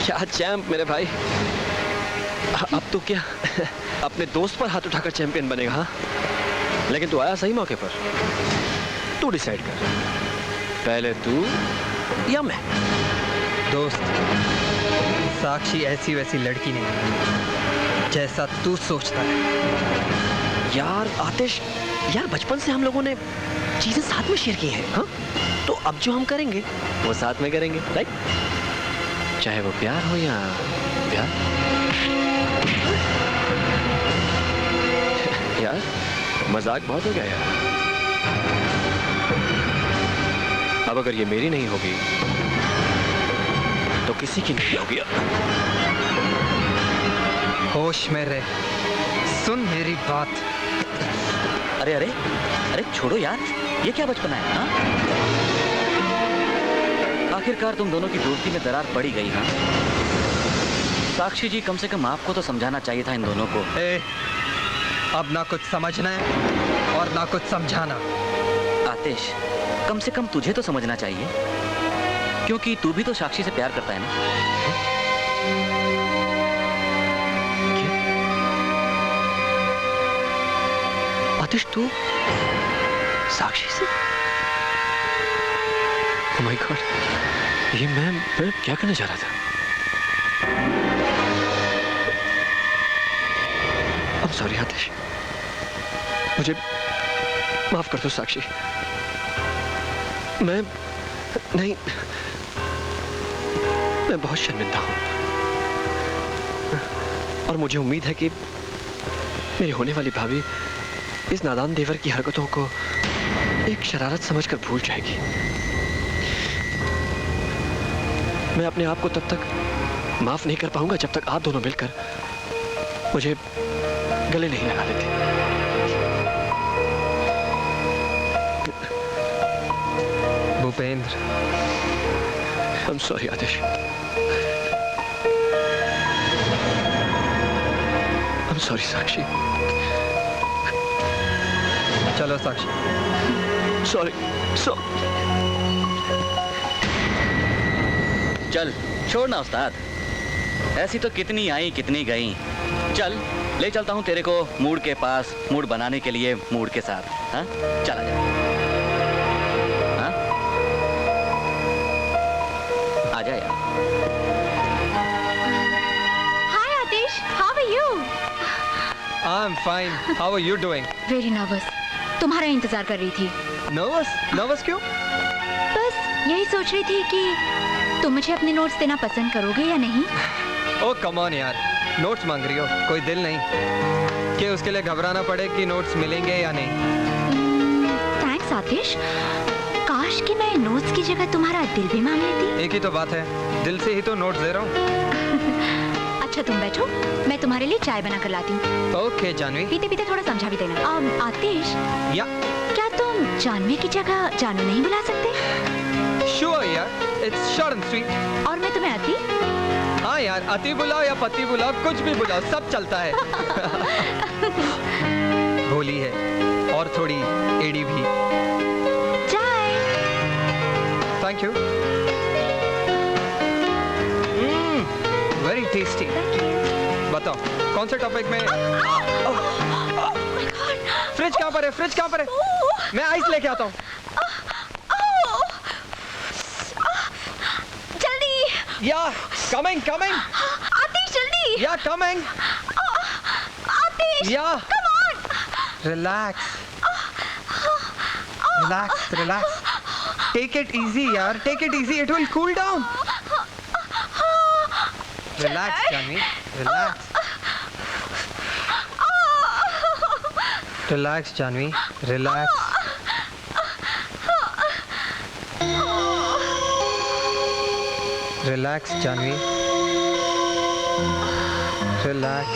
क्या चैंप मेरे भाई। अब तो क्या अपने दोस्त पर हाथ उठाकर चैंपियन बनेगा? हाँ, लेकिन तू आया सही मौके पर। तू डिसाइड कर, पहले तू या मैं। दोस्त, साक्षी ऐसी वैसी लड़की नहीं जैसा तू सोचता है। यार आतिश, यार बचपन से हम लोगों ने चीजें साथ में शेयर की हैं। हाँ, तो अब जो हम करेंगे वो साथ में करेंगे, राइट? चाहे वो प्यार हो या प्यार। यार मजाक बहुत हो गया यार। अब अगर ये मेरी नहीं होगी तो किसी की नहीं होगी। होश में रह, सुन मेरी बात। अरे अरे अरे छोड़ो यार, ये क्या बचपना है? हाँ, आखिरकार तुम दोनों की दोस्ती में दरार पड़ी गई। हाँ, साक्षी जी, कम से कम आपको तो समझाना चाहिए था इन दोनों को। अब ना कुछ समझना है और ना कुछ समझाना। आतिश, कम से कम तुझे तो समझना चाहिए, क्योंकि तू भी तो साक्षी से प्यार करता है ना। आतिश, तू साक्षी से? ओह माय गॉड, ये मैं क्या करने जा रहा था? I'm sorry आतिश, मुझे माफ कर दो साक्षी। मैं बहुत शर्मिंदा हूं और मुझे उम्मीद है कि मेरी होने वाली भाभी इस नादान देवर की हरकतों को एक शरारत समझकर भूल जाएगी। मैं अपने आप को तब तक माफ नहीं कर पाऊंगा जब तक आप दोनों मिलकर मुझे गले नहीं लगा लेते। Bhupendra, I'm sorry Atish. I'm sorry साक्षी। चलो साक्षी। Sorry, चल छोड़ना उस्ताद, ऐसी तो कितनी आई कितनी गई। चल ले चलता हूँ तेरे को मूड के पास, मूड बनाने के लिए मूड के साथ। हाँ, चला जा। हाँ, आ जा यार। Hi Aatish, how are you? I'm fine. How are you doing? Very nervous, तुम्हारा इंतजार कर रही थी। नर्वस क्यों? बस यही सोच रही थी कि तुम मुझे अपने नोट्स देना पसंद करोगे या नहीं। ओ कम ऑन यार, नोट्स मांग रही हो, कोई दिल नहीं कि उसके लिए घबराना पड़े कि नोट्स मिलेंगे या नहीं। थैंक्स आतिश, काश कि मैं नोट्स की जगह तुम्हारा दिल भी मांग लेती। एक ही तो बात है, दिल से ही तो नोट्स दे रहा हूँ। अच्छा तुम बैठो, मैं तुम्हारे लिए चाय बना कर लाती हूँ। ओके जानवी। पीते पीते थोड़ा समझा भी देना। आतिश, या क्या तुम जानवी की जगह जानू नहीं बुला सकते? श्योर यार, इट्स शॉर्ट एंड स्वीट। और मैं तुम्हें अति? हाँ यार, अति बुलाओ या पति बुलाओ, कुछ भी बुलाओ, सब चलता है। भोली है और थोड़ी एड़ी भी। चाय। Thank you. Very tasty. बताओ कौन से टॉपिक में? फ्रिज कहाँ पर है? फ्रिज कहाँ पर है? मैं आइस लेके आता हूँ। या कमिंग कमिंग आतिश जल्दी। या कमिंग आतिश या come on। Relax relax relax take it easy यार, take it easy, it will cool down. Relax Janvi, relax relax Janvi, relax. Relax Janvi, relax.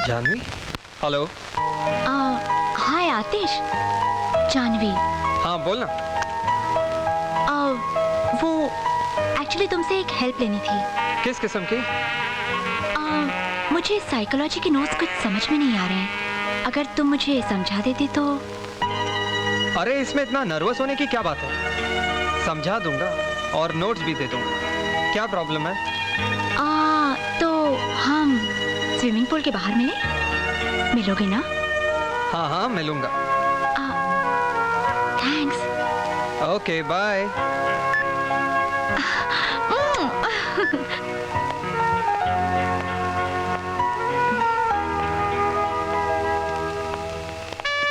Janvi, hello. Hi Aatish, Janvi. हाँ बोलना। वो एक्चुअली तुमसे एक हेल्प लेनी थी। किस किस्म की? मुझे साइकोलॉजी के नोट्स कुछ समझ में नहीं आ रहे हैं, अगर तुम मुझे समझा देती तो। अरे इसमें इतना नर्वस होने की क्या बात है, समझा दूंगा और नोट्स भी दे दूंगा। क्या प्रॉब्लम है? तो हम स्विमिंग पूल के बाहर मिलोगे ना? हाँ हाँ मिलूंगा। Thanks. Okay bye.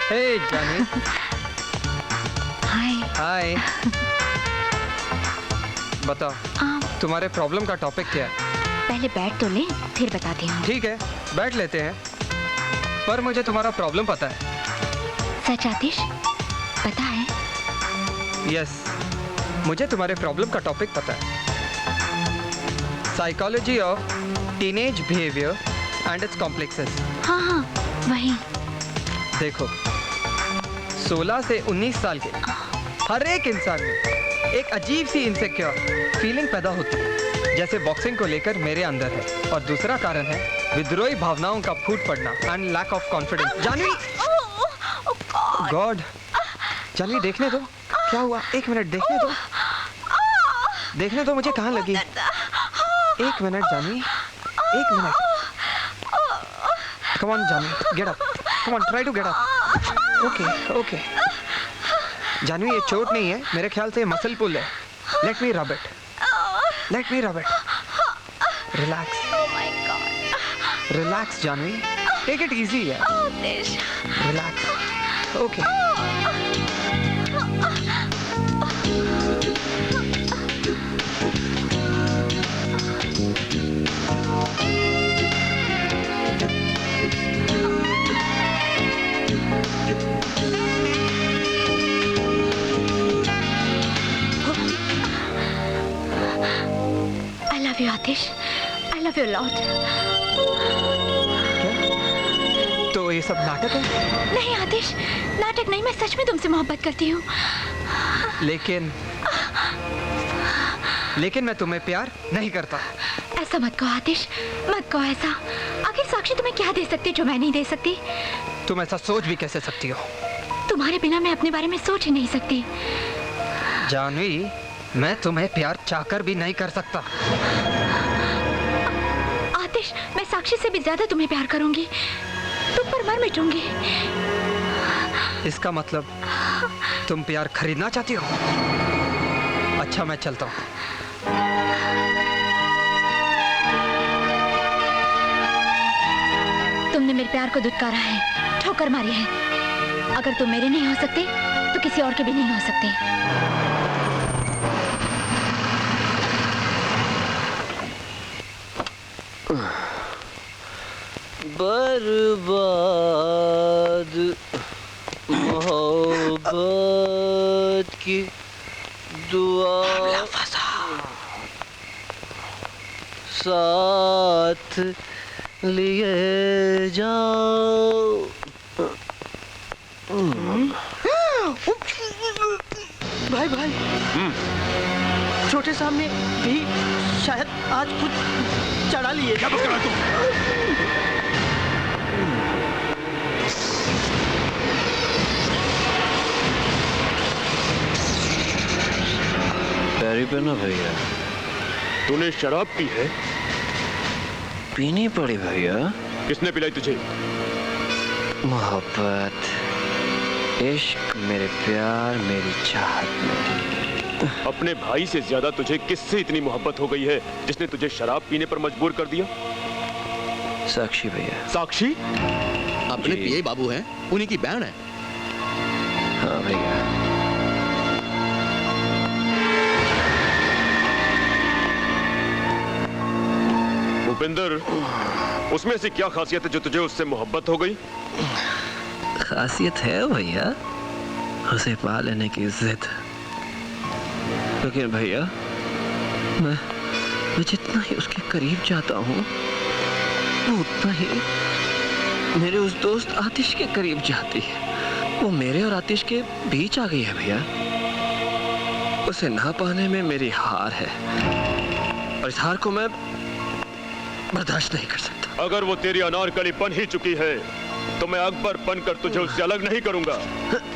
Hey Janvi. Hi. Hi. बताओ तुम्हारे प्रॉब्लम का टॉपिक क्या है? पहले बैठ तो ले, फिर बताती हूँ। ठीक है बैठ लेते हैं, पर मुझे तुम्हारा प्रॉब्लम पता है। सच आतिश, पता है? यस, मुझे तुम्हारे प्रॉब्लम का टॉपिक पता है। Psychology of teenage behaviour and it's complexes. हाँ हाँ वही। देखो 16 से 19 साल के हर एक इंसान में एक अजीब सी इनसिक्योर फीलिंग पैदा होती है, जैसे बॉक्सिंग को लेकर मेरे अंदर है। और दूसरा कारण है विद्रोही भावनाओं का फूट पड़ना and lack of confidence. Janvi, God, Janvi देखने दो क्या हुआ, एक मिनट देखने दो, देखने दो मुझे कहाँ लगी। एक मिनट जानवी, एक minute. Come on Janvi, get up, come on, try to get up. Okay okay Janvi, ये चोट नहीं है, मेरे ख्याल से ये मसल पुल है। Late me rub it, let me rub it. Relax relax Janvi, take it easy है। Relax, okay. I love you Aatish, I love you a lot। तो ये सब नाटक है? नहीं आतिश, नाटक नहीं, मैं सच में तुमसे मोहब्बत करती हूँ। लेकिन मैं तुम्हें प्यार नहीं करता। ऐसा मत कहो आतिश, मत कहो ऐसा। आखिर साक्षी तुम्हें क्या दे सकती जो मैं नहीं दे सकती? तुम ऐसा सोच भी कैसे सकती हो? तुम्हारे बिना मैं अपने बारे में सोच ही नहीं सकती। जानवी, मैं तुम्हें प्यार चाहकर भी नहीं कर सकता। आतिश, मैं साक्षी से भी ज्यादा तुम्हें प्यार करूंगी, तुम पर मर मिटूंगी। इसका मतलब तुम प्यार खरीदना चाहती हो? अच्छा मैं चलता हूँ। तुमने मेरे प्यार को दुत्कारा है, ठोकर मारी है। अगर तुम मेरे नहीं हो सकते तो किसी और के भी नहीं हो सकते। बर्बाद मोहब्बत की दुआ साथ लिए जाओ। भाई भाई, छोटे साहब ने भी शायद आज कुछ चढ़ा लिए। क्या बक रहा है तू? पैरी पे ना भैया। तूने शराब पी है? पीनी पड़ी भैया। किसने पिलाई तुझे? मोहब्बत। इश्क, मेरे प्यार, मेरी चाहत में। अपने भाई से ज्यादा तुझे किससे इतनी मोहब्बत हो गई है जिसने तुझे शराब पीने पर मजबूर कर दिया? साक्षी भैया। साक्षी? अपने पीए बाबू हैं, उन्हीं की बहन है। हाँ भैया। भूपेंद्र, उसमें से क्या खासियत है जो तुझे उससे मोहब्बत हो गई? खासियत है भैया, उसे पा लेने की जिद। लेकिन भैया मैं जितना ही उसके करीब जाता हूँ वो उतना ही मेरे उस दोस्त आतिश के करीब जाती है। वो मेरे और आतिश के बीच आ गई है भैया। उसे ना पाने में मेरी हार है और इस हार को मैं बर्दाश्त नहीं कर सकता। अगर वो तेरी अनारकली बन ही चुकी है तो मैं अकबर बनकर तुझे उससे अलग नहीं करूंगा।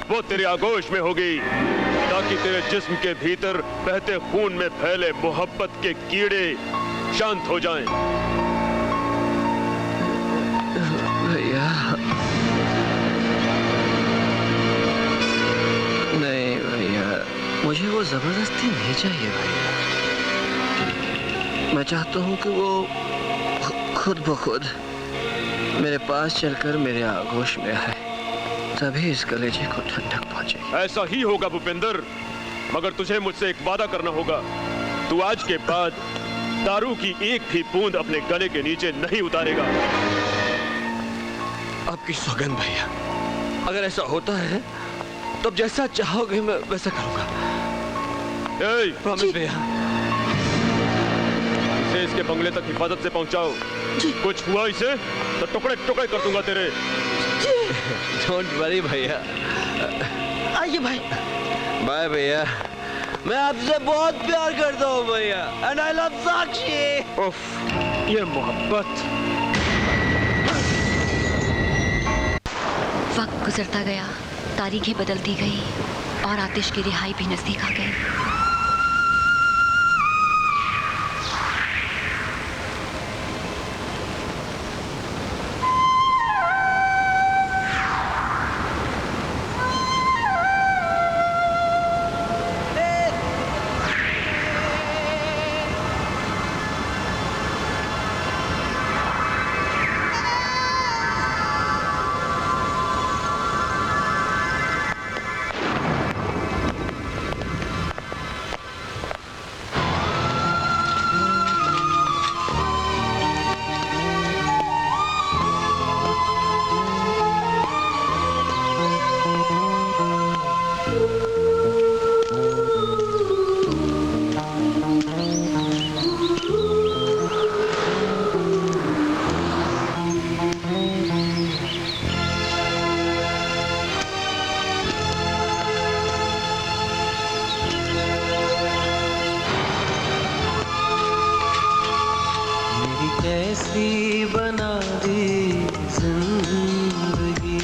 वो तेरे आगोश में होगी ताकि तेरे जिस्म के भीतर बहते खून में फैले मोहब्बत के कीड़े शांत हो जाएं। भैया नहीं भैया, मुझे वो जबरदस्ती नहीं चाहिए भैया। मैं चाहता हूँ कि वो खुद ब खुद मेरे पास चलकर मेरे आगोश में आए, तभी इस कलेजे को ठंडक पहुंचेगी। ऐसा ही होगा भूपेंद्र, मगर तुझे मुझसे एक वादा करना होगा। तू आज के बाद दारू की एक भी बूंद अपने गले के नीचे नहीं उतारेगा। आपकी सौगंध भैया, अगर ऐसा होता है तो अब जैसा चाहोगे मैं वैसा करूंगा। प्रॉमिस भैया। इसे इसके बंगले तक हिफाजत से पहुंचाओ। कुछ हुआ इसे तो टुकड़े टुकड़े कर दूंगा तेरे। डोंट वरी भैया। आइए भाई। बाय भैया, मैं आपसे बहुत प्यार करता हूँ भैया, एंड आई लव साक्षी। उफ, ये मोहब्बत। वक्त गुजरता गया, तारीखें बदलती गई और आतिश की रिहाई भी नजदीक आ गई। कैसी बना दी जिंदगी,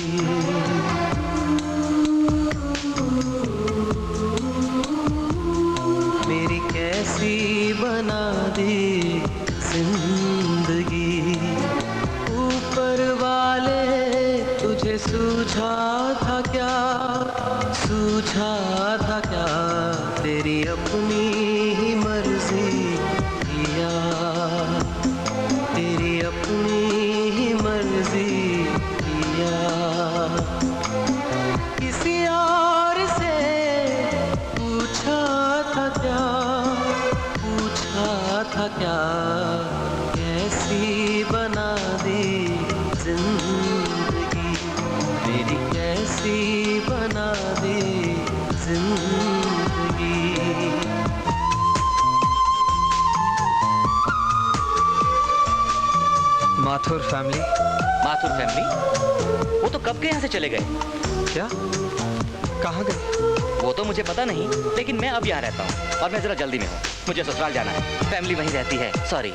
मेरी कैसी बना दी जिंदगी। ऊपर वाले तुझे सूझा था क्या, सूझा था क्या, तेरी अपनी ही मर्जी किया, तेरी अपनी ही मर्जी किया। किसी और से पूछा था क्या, पूछा था क्या, कैसी बना दी जिंदगी, मेरी कैसी बना दी जिंदगी। माथुर फैमिली। माथुर फैमिली? वो तो कब के यहाँ से चले गए। क्या? कहाँ गए? वो तो मुझे पता नहीं, लेकिन मैं अब यहाँ रहता हूँ और मैं जरा जल्दी में हूँ, मुझे ससुराल जाना है। फैमिली वहीं रहती है, सॉरी।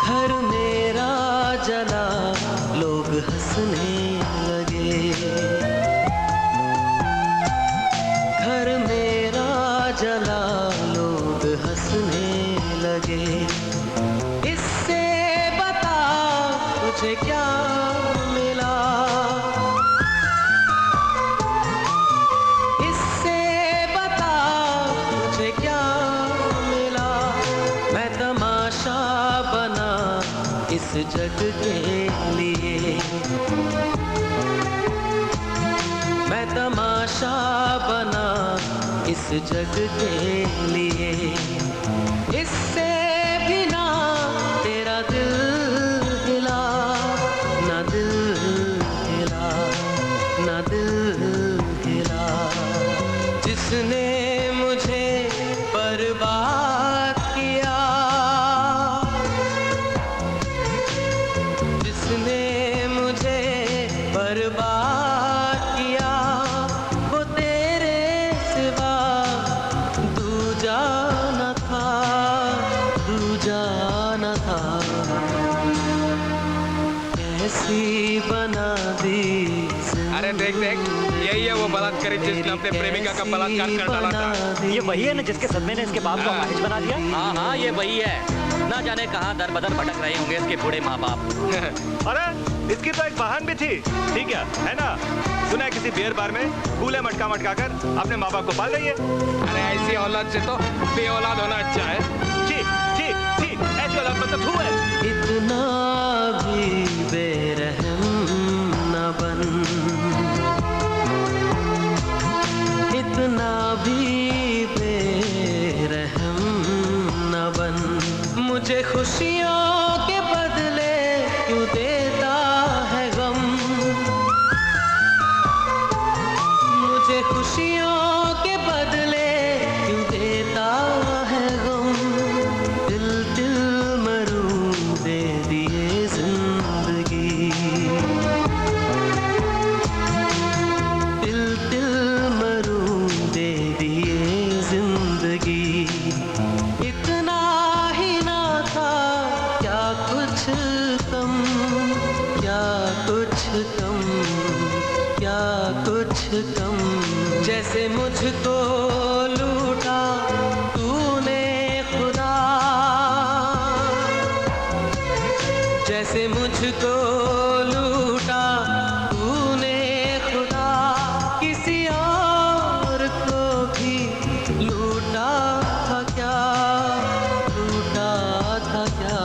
घर मेरा जला, लोग हंसने लगे, घर मेरा जला, लोग हंसने लगे। इससे बता तुझे क्या मिला, इस जग के लिए। इससे भी ना तेरा दिल हिला, ना दिल हिला, ना दिल हिला। जिसने मुझे बर्बाद किया, जिसने मुझे बर्बाद किया, वो तेरे सिवा दूजा न था, दूजा न था। कैसी बना दी अरे देख देख, यही है वो बलात्कारी जिसने अपने प्रेमिका का बलात्कार कर डाला था। ये वही है ना जिसके सदमे ने इसके बाप को अपाहिज बना दिया? हाँ हाँ, ये वही है। ना जाने कहाँ दर बदर भटक रहे होंगे इसके बूढ़े माँ बाप। अरे इसकी तो एक बहन भी थी, ठीक है ना? सुना है किसी बियर बार में कूले मटका मटका कर अपने माँ बाप को पाल रही है। अरे ऐसी औलाद से तो बे औलाद होना अच्छा है। छी छी छी, ऐसी औलाद मतलब तू है। इतना भी बेरहम न बन, इतना भी बेरहम न बन। मुझे खुशियों के बदले क्यों देता है गम, मुझे खुशियों के बदले क्यों देता है गम। दिल दिल मरूं दे दिए जिंदगी, दिल दिल मरूं दे दिए जिंदगी। इतना ही ना था क्या कुछ कम, क्या कुछ कम, क्या कुछ कम। जैसे मुझको लूटा तूने खुदा, जैसे मुझको लूटा तूने खुदा, किसी और को भी लूटा था क्या, लूटा था क्या।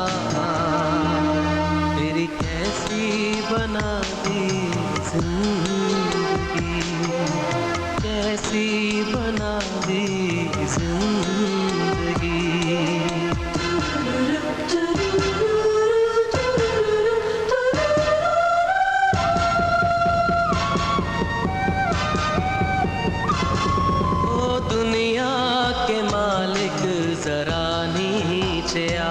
तेरी कैसी बना दी जिंदगी, कैसी बना दी जिंदगी। ओ दुनिया के मालिक जरा नीचे आ,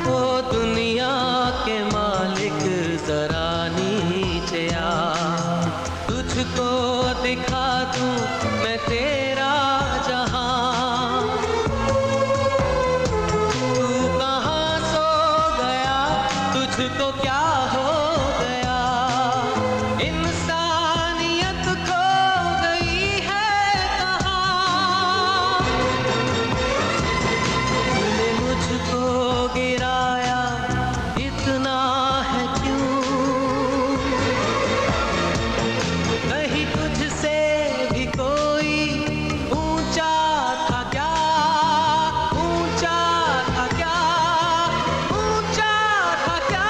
ओ दुनिया के मालिक जरा नीचे आ। तुझको दिखा दूं मैं तेरा जहां, तू कहाँ सो गया, तुझको क्या हो गया। इंसानियत खो गई है कहाँ, तूने मुझको गिराया इतना है क्यों। कहीं तुझसे भी कोई ऊंचा था क्या, ऊंचा था क्या, ऊंचा था क्या।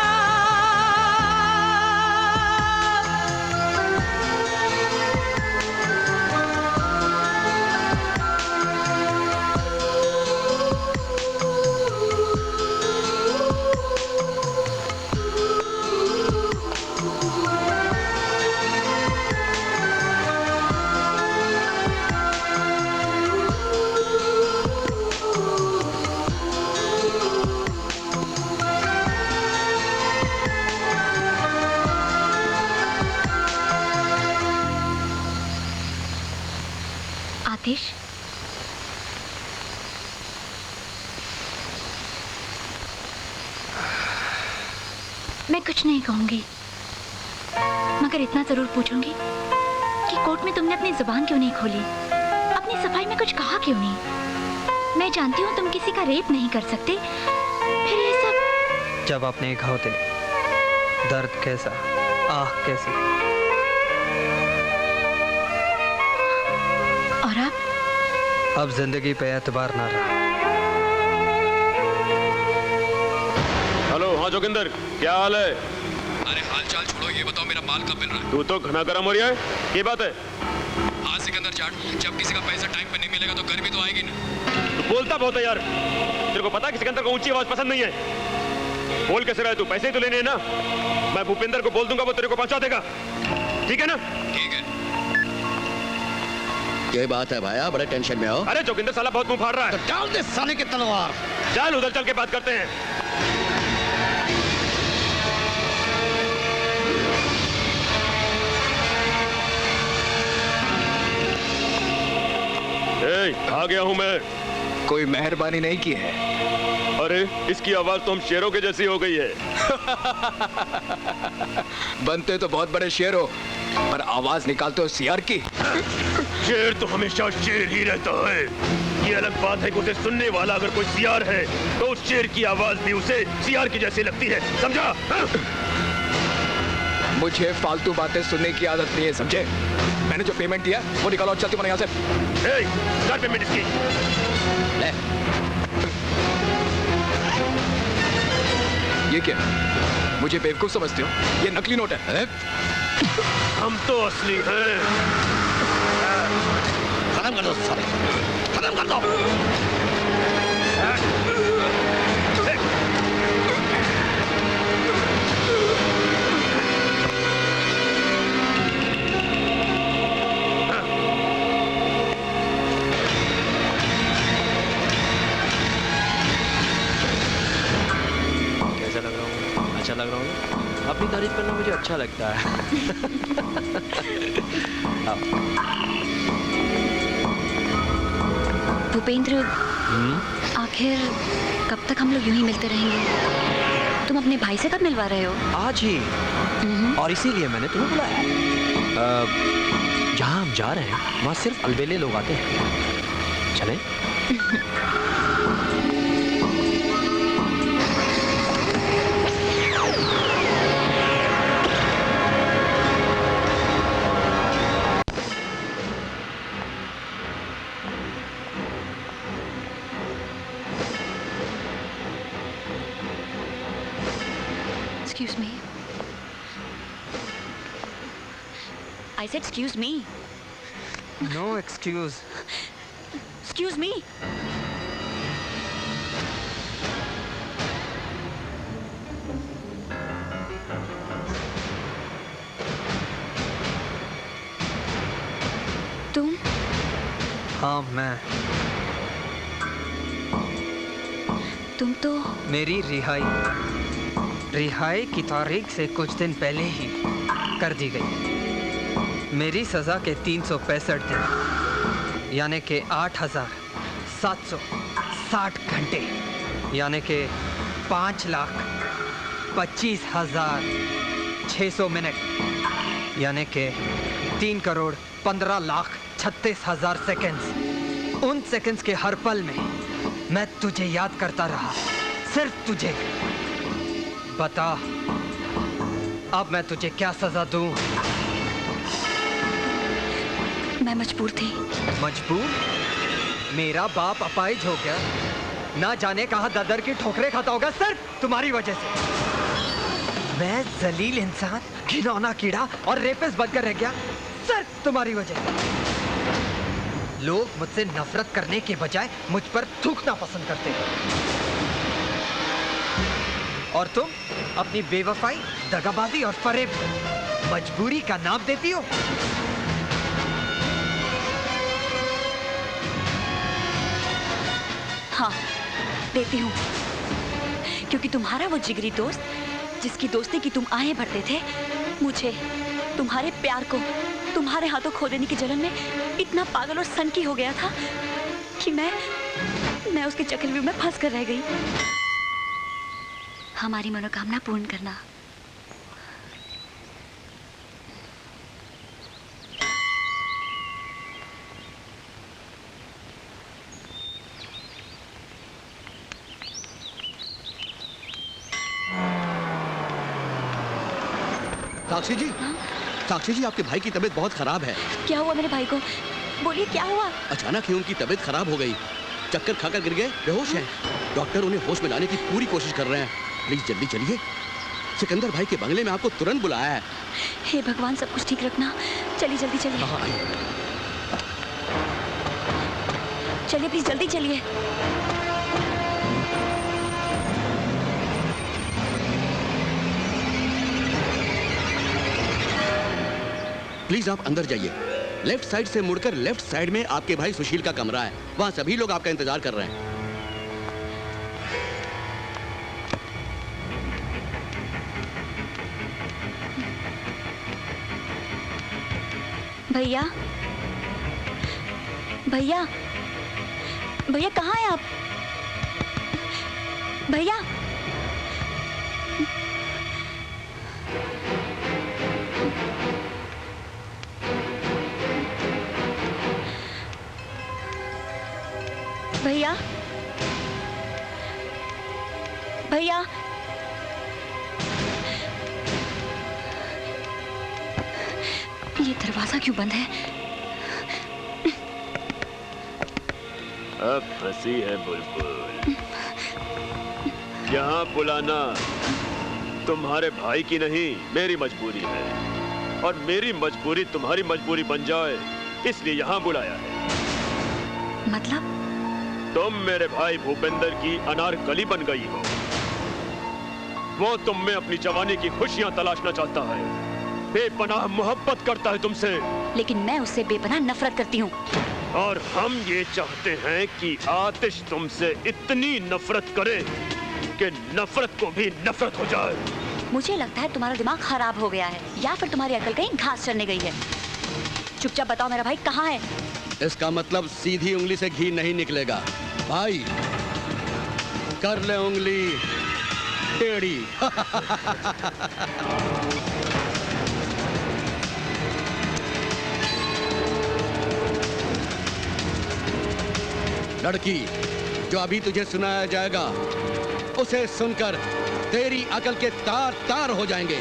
आतिश, मैं कुछ नहीं कहूंगी, मगर इतना जरूर पूछूंगी कि कोर्ट में तुमने अपनी जुबान क्यों नहीं खोली, अपनी सफाई में कुछ कहा क्यों नहीं। मैं जानती हूँ तुम किसी का रेप नहीं कर सकते, फिर ये सब। जब आपने घाव दिले, दर्द कैसा, आह कैसी। और अब जिंदगी पे एतबार ना रहा। हेलो, हाँ जोगिंदर, क्या हाल है? अरे अरे हाल चाल छोड़ो, ये बताओ मेरा माल कब मिल रहा है? तू तो घना गरम हो रहा है, ये बात है? हाँ सिकंदर जाट, जब किसी का पैसा टाइम पे नहीं मिलेगा तो गर्मी तो आएगी ना। तू बोलता बहुत है यार। तेरे को पता है कि सिकंदर को ऊंची आवाज पसंद नहीं है। बोल कैसे रहा है तू? पैसे ही तो लेने हैं ना। मैं भूपेंद्र को बोल दूंगा, वो तेरे को पहुंचा देगा, ठीक है ना? ठीक है। ये बात है भाया, बड़े टेंशन में हो। अरे जोगिंदर साला बहुत मुंह फाड़ रहा है। तो डाल दे साले की तलवार। चल उधर चल के बात करते हैं। आ गया हूं मैं। कोई मेहरबानी नहीं की है। अरे इसकी आवाज तो हम शेरों के जैसी हो गई है। बनते तो बहुत बड़े शेर हो, पर आवाज निकालते हो सियार की। शेर तो हमेशा शेर ही रहता है। ये अलग बात है कि उसे सुनने वाला अगर कोई सियार है तो उस शेर की आवाज भी उसे सियार की जैसी लगती है, समझा? मुझे फालतू बातें सुनने की आदत नहीं है, समझे? मैंने जो पेमेंट दिया वो निकालो और चलती हूँ यहाँ से। कर पेमेंट इसकी। ले। ये क्या? मुझे बेवकूफ समझते हो? ये नकली नोट है। हम तो असली हैं। खत्म कर दो साले, खत्म कर दो। कैसा लग रहा हूँ? अच्छा लग रहा हूँ? अपनी तारीफ करना मुझे अच्छा लगता है। भूपेंद्र, आखिर कब तक हम लोग यूं ही मिलते रहेंगे? तुम अपने भाई से कब मिलवा रहे हो? आज ही, और इसीलिए मैंने तुम्हें बुलाया। जहाँ हम जा रहे हैं वहाँ सिर्फ अलबेले लोग आते हैं। चलें? Excuse me. I said excuse me. No excuse. Excuse me. तुम? हाँ मैं। तुम तो मेरी रिहाई की तारीख से कुछ दिन पहले ही कर दी गई। मेरी सज़ा के 365 दिन यानी कि 8,760 घंटे यानी कि 5,25,600 मिनट यानी कि 3,15,36,000 सेकंड्स। उन सेकंड्स के हर पल में मैं तुझे याद करता रहा, सिर्फ तुझे। बता अब मैं तुझे क्या सजा दूं? मैं मजबूर थी। मजबूर? मेरा बाप अपाहिज हो गया, ना जाने कहाँ ददर की ठोकरें खाता होगा सिर्फ तुम्हारी वजह से। मैं जलील इंसान, घिनौना कीड़ा और रेपिस्ट बनकर रह गया सिर्फ तुम्हारी वजह से। लोग मुझसे नफरत करने के बजाय मुझ पर थूकना पसंद करते हैं। और तुम अपनी बेवफाई, दगाबाजी और फरेब मजबूरी का नाम देती हो। हाँ, देती हूँ, क्योंकि तुम्हारा वो जिगरी दोस्त जिसकी दोस्ती की तुम आहें भरते थे, मुझे तुम्हारे प्यार को तुम्हारे हाथों खो देने की जलन में इतना पागल और सनकी हो गया था कि मैं उसके चक्रव्यूह में फंस कर रह गई। हमारी मनोकामना पूर्ण करना। साक्षी जी, साक्षी जी, आपके भाई की तबीयत बहुत खराब है। क्या हुआ मेरे भाई को? बोलिए क्या हुआ? अचानक ही उनकी तबीयत खराब हो गई, चक्कर खाकर गिर गए, बेहोश हैं। डॉक्टर उन्हें होश में लाने की पूरी कोशिश कर रहे हैं। प्लीज जल्दी चलिए। सिकंदर भाई के बंगले में आपको तुरंत बुलाया है। हे भगवान, सब कुछ ठीक रखना। चलिए जल्दी चलिए। हाँ, आइए। चलिए प्लीज जल्दी चलिए। प्लीज आप अंदर जाइए। लेफ्ट साइड से मुड़कर लेफ्ट साइड में आपके भाई सुशील का कमरा है। वहां सभी लोग आपका इंतजार कर रहे हैं। भैया, भैया, भैया कहाँ हैं आप? भैया, भैया, भैया, ये दरवाजा क्यों बंद है? अब फंसी है बुलबुल। यहाँ बुलाना तुम्हारे भाई की नहीं, मेरी मजबूरी है, और मेरी मजबूरी तुम्हारी मजबूरी बन जाए, इसलिए यहाँ बुलाया है। मतलब? तुम मेरे भाई भूपेंद्र की अनारकली बन गई हो। वो तुम में अपनी जवानी की खुशियाँ तलाशना चाहता है, बेपनाह मोहब्बत करता है तुमसे। लेकिन मैं उससे बेपनाह नफरत करती हूँ। और हम ये चाहते हैं कि आतिश तुमसे इतनी नफरत करे कि नफरत को भी नफरत हो जाए। मुझे लगता है तुम्हारा दिमाग खराब हो गया है, या फिर तुम्हारी अकल कहीं घास चरने गई है। चुपचाप बताओ मेरा भाई कहाँ है? इसका मतलब सीधी उंगली से घी नहीं निकलेगा। भाई कर ले उंगली टेढ़ी। लड़की, जो अभी तुझे सुनाया जाएगा उसे सुनकर तेरी अकल के तार तार हो जाएंगे।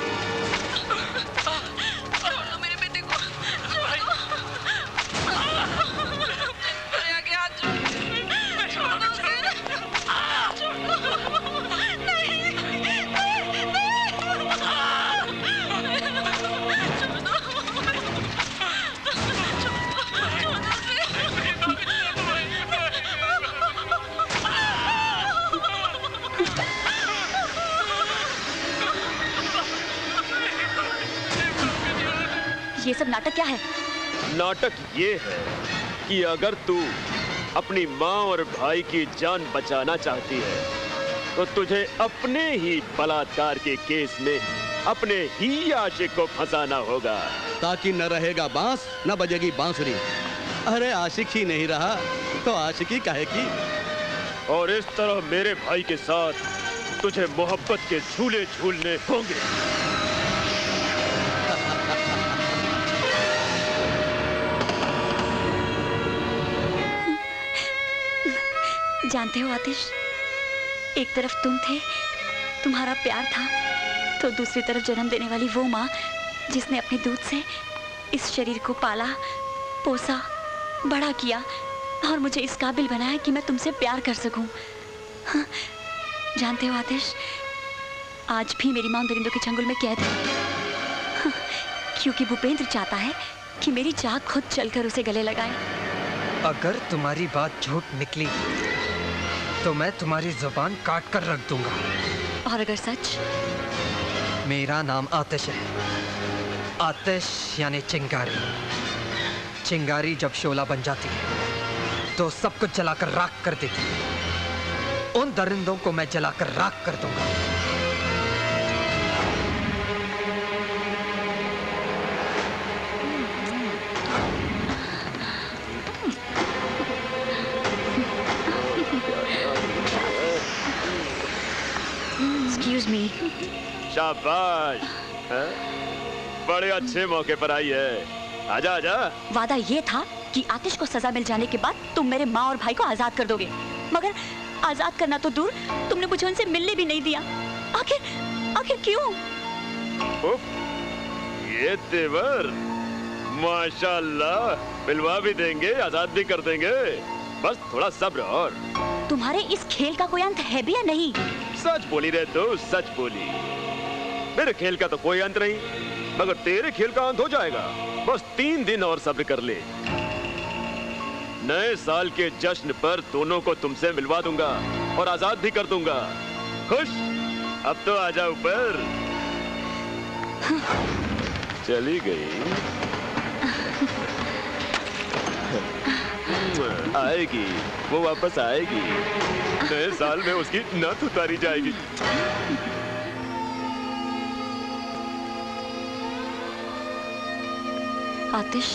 ये सब नाटक क्या है? नाटक ये है कि अगर तू अपनी माँ और भाई की जान बचाना चाहती है तो तुझे अपने ही बलात्कार के केस में अपने ही आशिक को फंसाना होगा, ताकि न रहेगा बांस न बजेगी बांसुरी। अरे आशिक ही नहीं रहा तो आशिकी काहे की। और इस तरह मेरे भाई के साथ तुझे मोहब्बत के झूले झूलने होंगे। जानते हो आतिश, एक तरफ तुम थे, तुम्हारा प्यार था, तो दूसरी तरफ जन्म देने वाली वो माँ जिसने अपने दूध से इस शरीर को पाला, पोसा, बड़ा किया और मुझे इस काबिल बनाया कि मैं तुमसे प्यार कर सकूं। हाँ, जानते हो आतिश, आज भी मेरी माँ दरिंदों के चंगुल में कैद है। हाँ, क्योंकि भूपेंद्र चाहता है कि मेरी चाह खुद चलकर उसे गले लगाए। अगर तुम्हारी बात झूठ निकली तो मैं तुम्हारी जुबान काट कर रख दूंगा। और अगर सच? मेरा नाम आतिश है। आतिश यानी चिंगारी। चिंगारी जब शोला बन जाती है तो सब कुछ जलाकर राख कर देती है। उन दरिंदों को मैं जलाकर राख कर दूंगा। Excuse me. शाबाश, हैं? बड़े अच्छे मौके पर आई है। आजा आजा। वादा ये था कि आतिश को सजा मिल जाने के बाद तुम मेरे माँ और भाई को आजाद कर दोगे, मगर आजाद करना तो दूर, तुमने मुझे उनसे मिलने भी नहीं दिया। आखिर क्यों? उफ, ये तेवर, माशाल्लाह, मिलवा भी देंगे, आजाद भी कर देंगे। बस थोड़ा सब्र। और तुम्हारे इस खेल का कोई अंत है भी या नहीं? सच बोली रे तू, सच बोली। मेरे खेल का तो कोई अंत नहीं, मगर तेरे खेल का अंत हो जाएगा। बस 3 दिन और सब्र कर ले। नए साल के जश्न पर दोनों को तुमसे मिलवा दूंगा और आजाद भी कर दूंगा। खुश? अब तो आजा ऊपर। चली गई। आएगी, वो वापस आएगी। नए साल में उसकी नथ उतारी जाएगी। आतिश,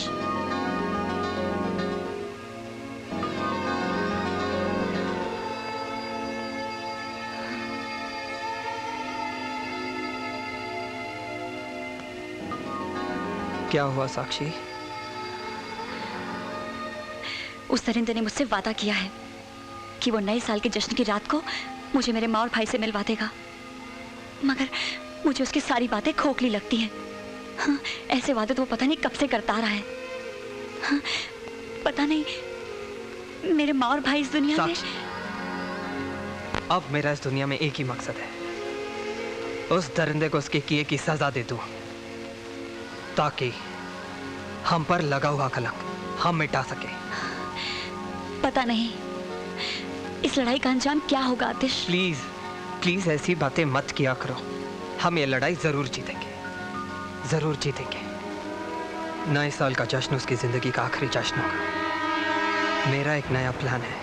क्या हुआ साक्षी? उस दरिंदे ने मुझसे वादा किया है कि वो नए साल के जश्न की रात को मुझे मेरे माँ और भाई से मिलवा देगा, मगर मुझे उसकी सारी बातें खोखली लगती हैं। हाँ, ऐसे वादे तो वो पता नहीं कब से करता रहा है। हाँ, पता नहीं मेरे माँ और भाई इस दुनिया में। अब मेरा इस दुनिया में एक ही मकसद है, उस दरिंदे को उसके किए की सजा दे दूं, ताकि हम पर लगा हुआ कलंक हम मिटा सके। पता नहीं इस लड़ाई का अंजाम क्या होगा आतिश। प्लीज प्लीज ऐसी बातें मत किया करो। हम ये लड़ाई जरूर जीतेंगे, जरूर जीतेंगे। नए साल का जश्न उसकी जिंदगी का आखिरी जश्न होगा। मेरा एक नया प्लान है।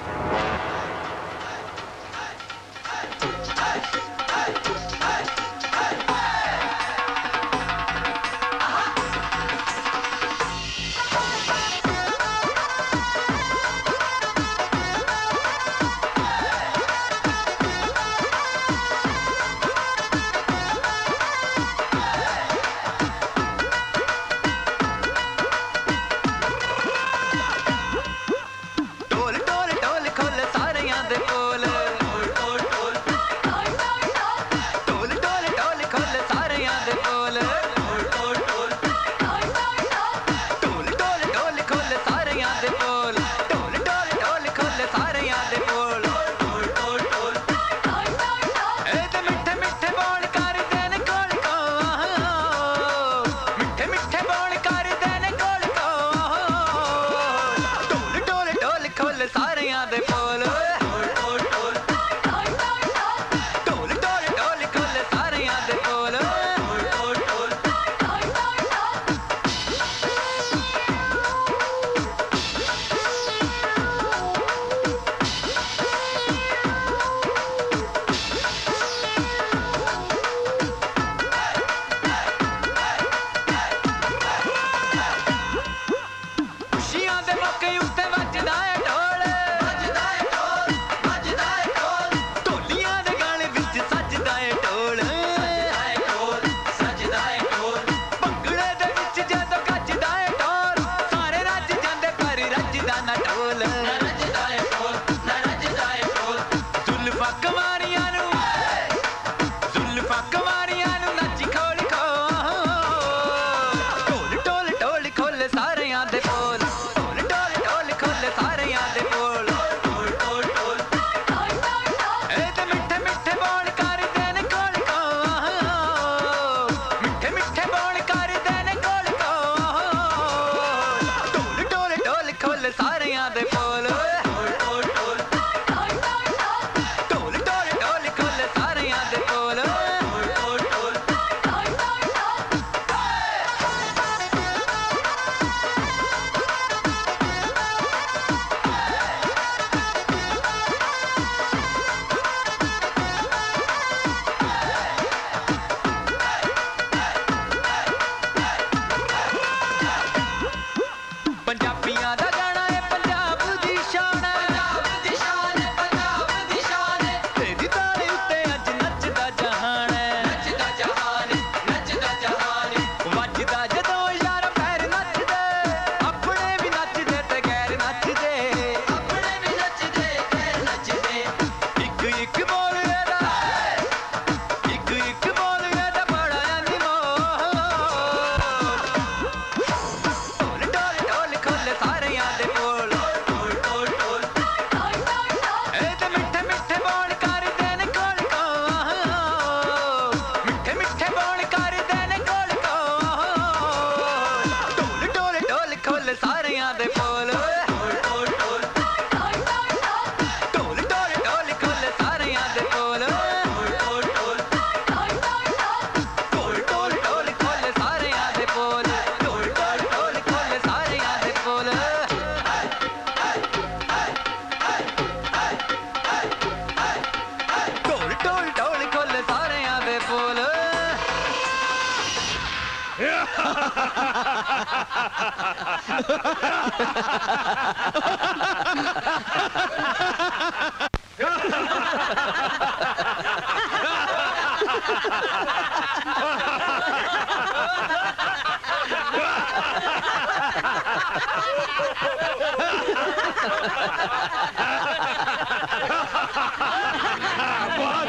वाह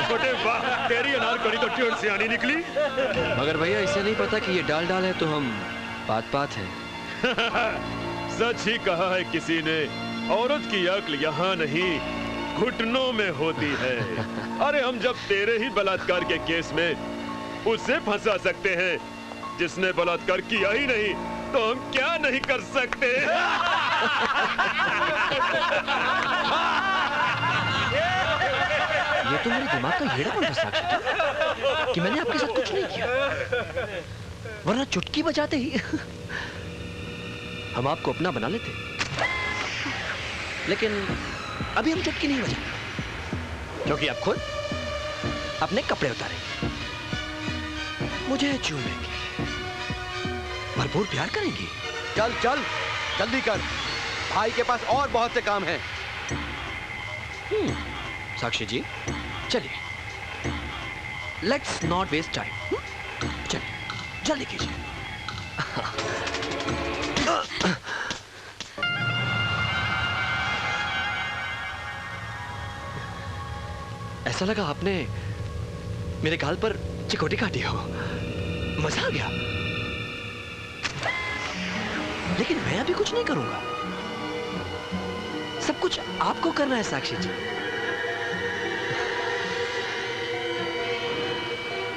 छोटे वाह, तेरी अनारकली तो ट्यून से आनी निकली। मगर भैया इसे नहीं पता कि ये डाल डाल है तो हम बात बात है। सच ही कहा है किसी ने, औरत की अक्ल यहाँ नहीं घुटनों में होती है। अरे हम जब तेरे ही बलात्कार के केस में उसे फंसा सकते हैं जिसने बलात्कार किया ही नहीं, तो हम क्या नहीं कर सकते। ये तो मेरे दिमाग का हेड़ा बन साक्षी कि मैंने आपके साथ कुछ नहीं किया, वरना चुटकी बजाते ही हम आपको अपना बना लेते। लेकिन अभी हम चुटकी नहीं बजा, क्योंकि आप खुद अपने कपड़े उतारेंगे, मुझे चूमेंगे, भरपूर प्यार करेंगी। चल चल जल्दी कर, भाई के पास और बहुत से काम हैं। साक्षी जी चलिए, लेट्स नॉट वेस्ट टाइम। चलिए जल्दी कीजिए। ऐसा लगा आपने मेरे गाल पर चिकोटी काटी हो, मजा आ गया। लेकिन मैं अभी कुछ नहीं करूंगा, सब कुछ आपको करना है साक्षी जी।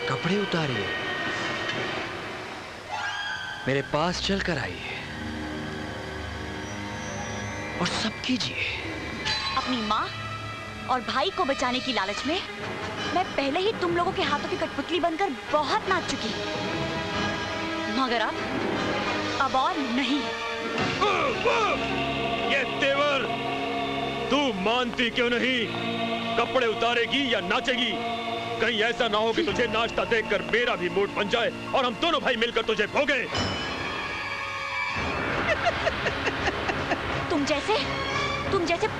कपड़े उतारिए, मेरे पास चलकर आइए और सब कीजिए। अपनी माँ और भाई को बचाने की लालच में मैं पहले ही तुम लोगों के हाथों की कठपुतली बनकर बहुत नाच चुकी, मगर अब और नहीं। ये तेवर तू मानती क्यों नहीं? कपड़े उतारेगी या नाचेगी? कहीं ऐसा ना हो कि तुझे नाचता देखकर मेरा भी मूड बन जाए और हम दोनों भाई मिलकर तुझे भोगे। तुम जैसे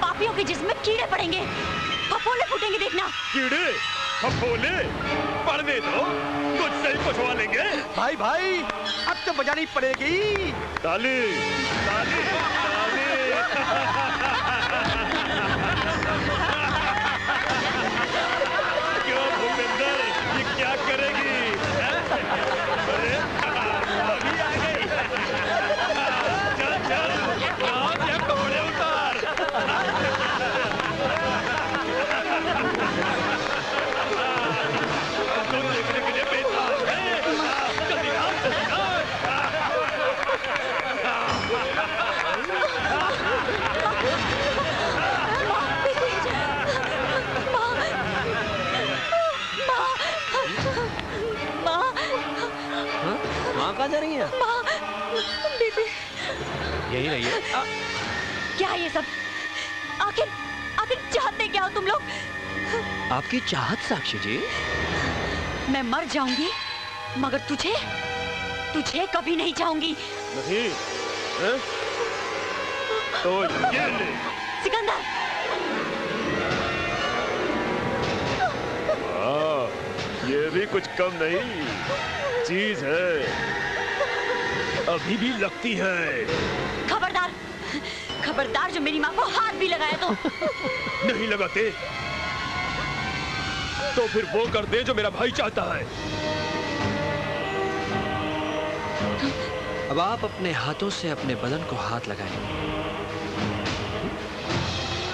पापियों के जिस्म में कीड़े पड़ेंगे, फफोले फूटेंगे, देखना। कीड़े फफोले पड़ने दो, तुझसे ही पुछवा लेंगे। भाई भाई अब तो बजानी पड़ेगी। ताली ताली ताली। क्यों भूपेंद्र, ये क्या करेगी? अरे अभी आ गई। चल चल नाच या कपड़े उतार। तुम देखने के लिए बेताज है। जल्दी नाच, जल्दी नाच। माँ कहाँ जा रही हैं? बेबी यही रहिए। क्या ये सब? आखिर चाहते क्या हो तुम लोग? आपकी चाहत साक्षी जी। मैं मर जाऊंगी मगर तुझे कभी नहीं चाहूंगी। नहीं है? तो ये ले। सिकंदर, ये भी कुछ कम नहीं चीज है, अभी भी लगती है। खबरदार जो मेरी माँ को हाथ भी लगाया तो। नहीं लगाते तो फिर वो कर दे जो मेरा भाई चाहता है। अब आप अपने हाथों से अपने बदन को हाथ लगाएंगे,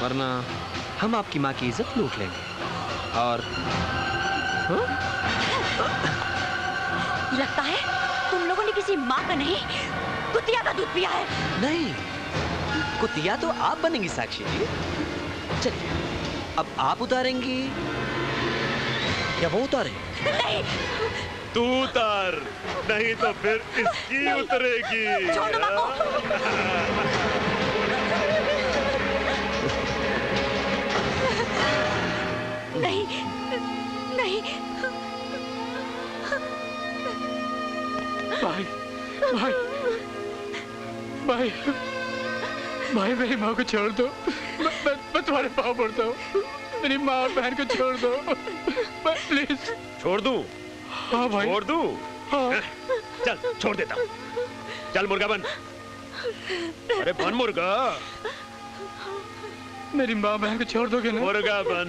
वरना हम आपकी माँ की इज्जत लूट लेंगे। और लगता है तुम लोगों ने किसी माँ का नहीं, कुतिया का दूध पिया है। नहीं, कुतिया तो आप बनेंगी साक्षी जी। चलिए अब आप उतारेंगी या वो उतारे? नहीं, तू उतार, नहीं तो फिर इसकी उतरेगी। छोड़ दो माँ को। नहीं भाई भाई भाई भाई मेरी माँ को छोड़ दो। मैं तुम्हारे पाँव पड़ता हूँ। मेरी माँ और बहन को छोड़ दो प्लीज। छोड़ दूं? हाँ भाई। छोड़ दूं? हाँ। चल छोड़ देता हूँ। चल मुर्गा बन। अरे बन मुर्गा। मेरी माँ बहन को छोड़ दोगे ना? मुर्गा बन।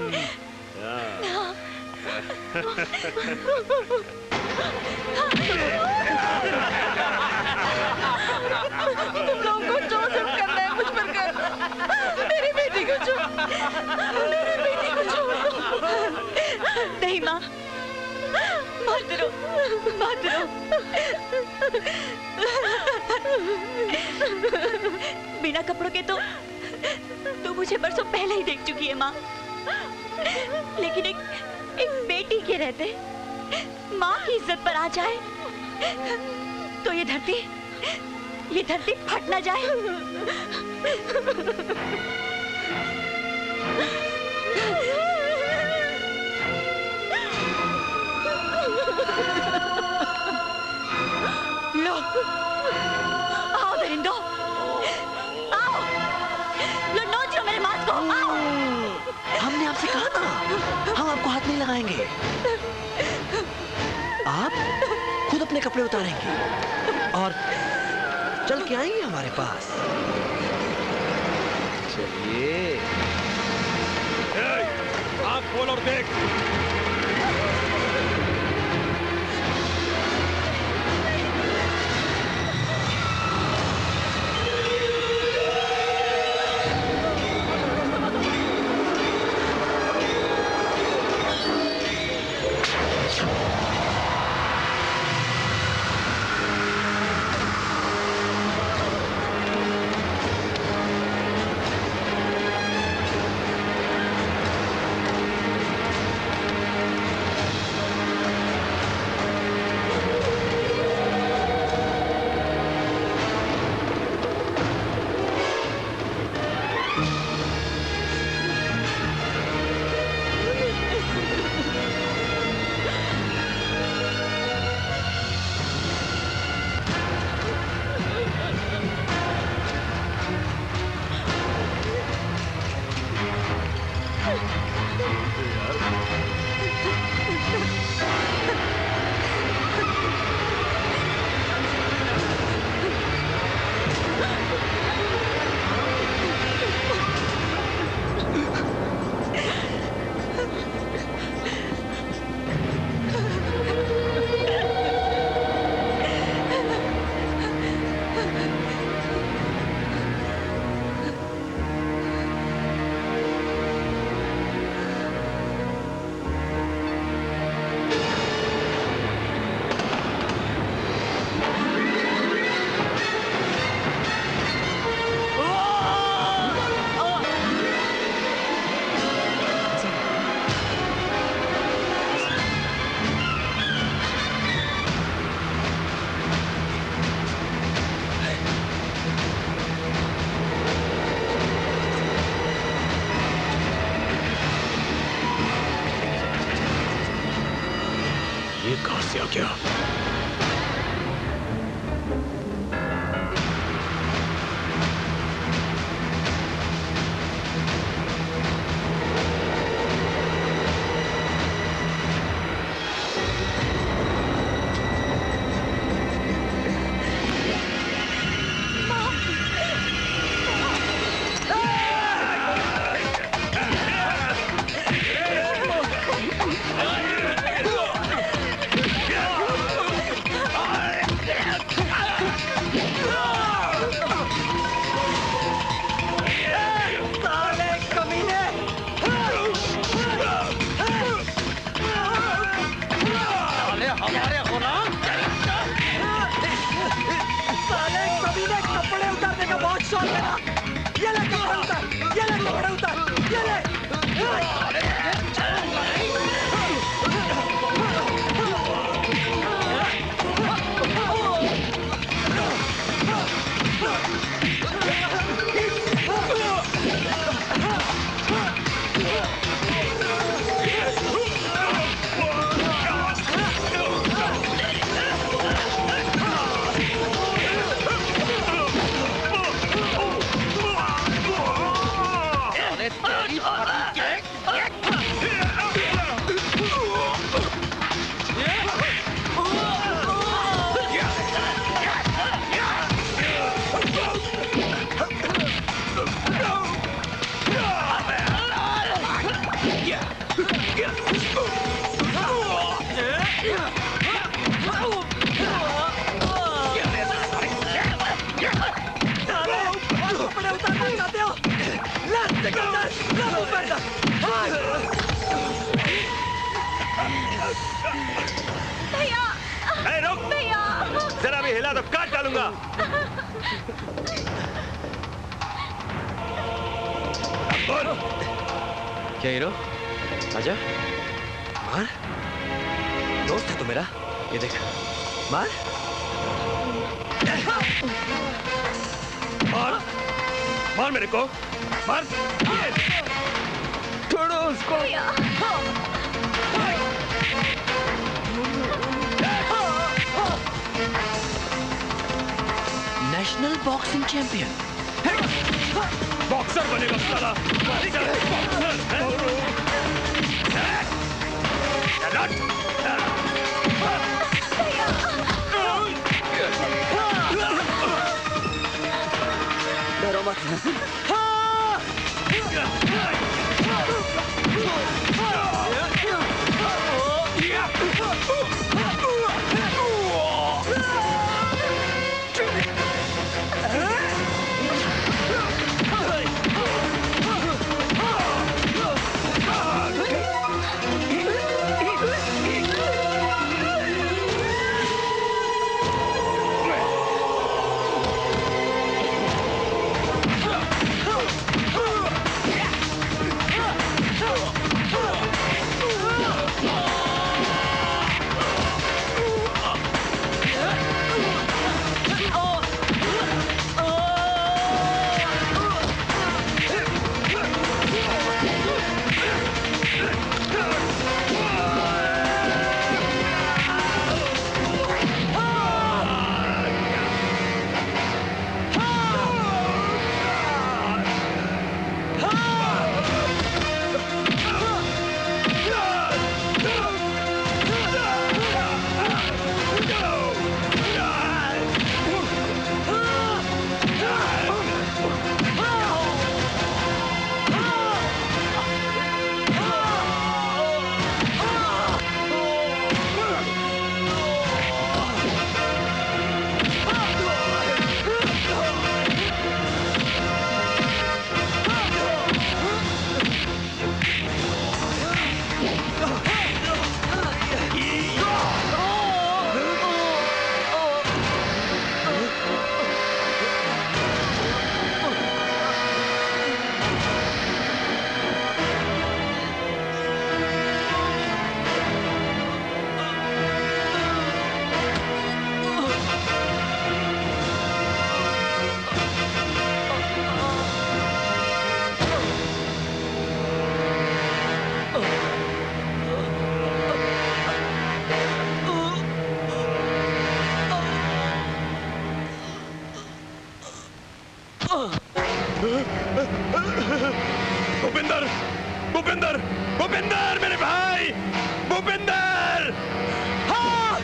तुम लोगों को जो सब करना है मुझ पर कर। मेरी बेटी को छोड़, मेरी बेटी को छोड़। नहीं माँ, मत रो, मत रो। बिना कपड़ों के तो तू मुझे बरसों पहले ही देख चुकी है माँ। लेकिन एक बेटी के रहते माँ की इज्जत पर आ जाए तो ये धरती फट ना जाए। लो, आओ दरिंदो, आओ, लो नोच लो मेरे मांस को, आओ। हमने आपसे कहा था हम आपको हाथ नहीं लगाएंगे। आप खुद अपने कपड़े उतारेंगे और चल के आएंगे हमारे पास। चलिए। आँख खोल और देख। ये कहां से आ गया? भैया ए, रुक! भैया जरा भी हिला तो काट डालूंगा। बोल। क्या हीरो? आजा। मार। दोस्त है तू मेरा। ये देख। मार। मार। मार मेरे को। मार। छोड़ो उसको। National boxing champion. बॉक्सर बनेगा साला। डरो मत। भूपिंदर, भूपिंदर, भूपिंदर मेरे भाई, भूपिंदर! हाँ!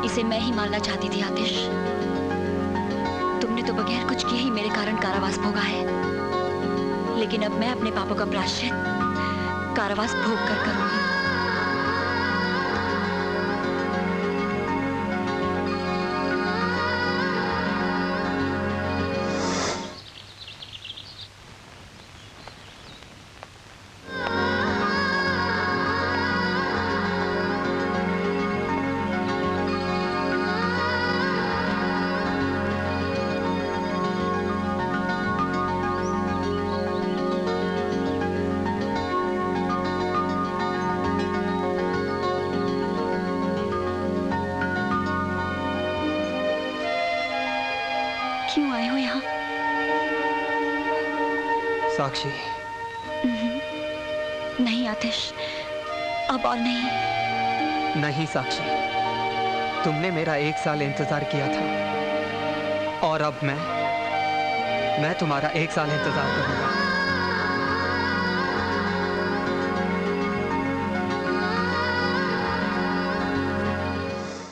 इसे मैं ही मारना चाहती थी आतिश। तुमने तो बगैर कुछ किए ही मेरे कारण कारावास भोगा है, लेकिन अब मैं अपने पापों का प्रायश्चित कारावास भोग कर करूंगी। क्यों आए हो यहाँ? साक्षी। नहीं आतिश, अब और नहीं। नहीं साक्षी, तुमने मेरा 1 साल इंतजार किया था और अब मैं मैं तुम्हारा 1 साल इंतजार करूंगा।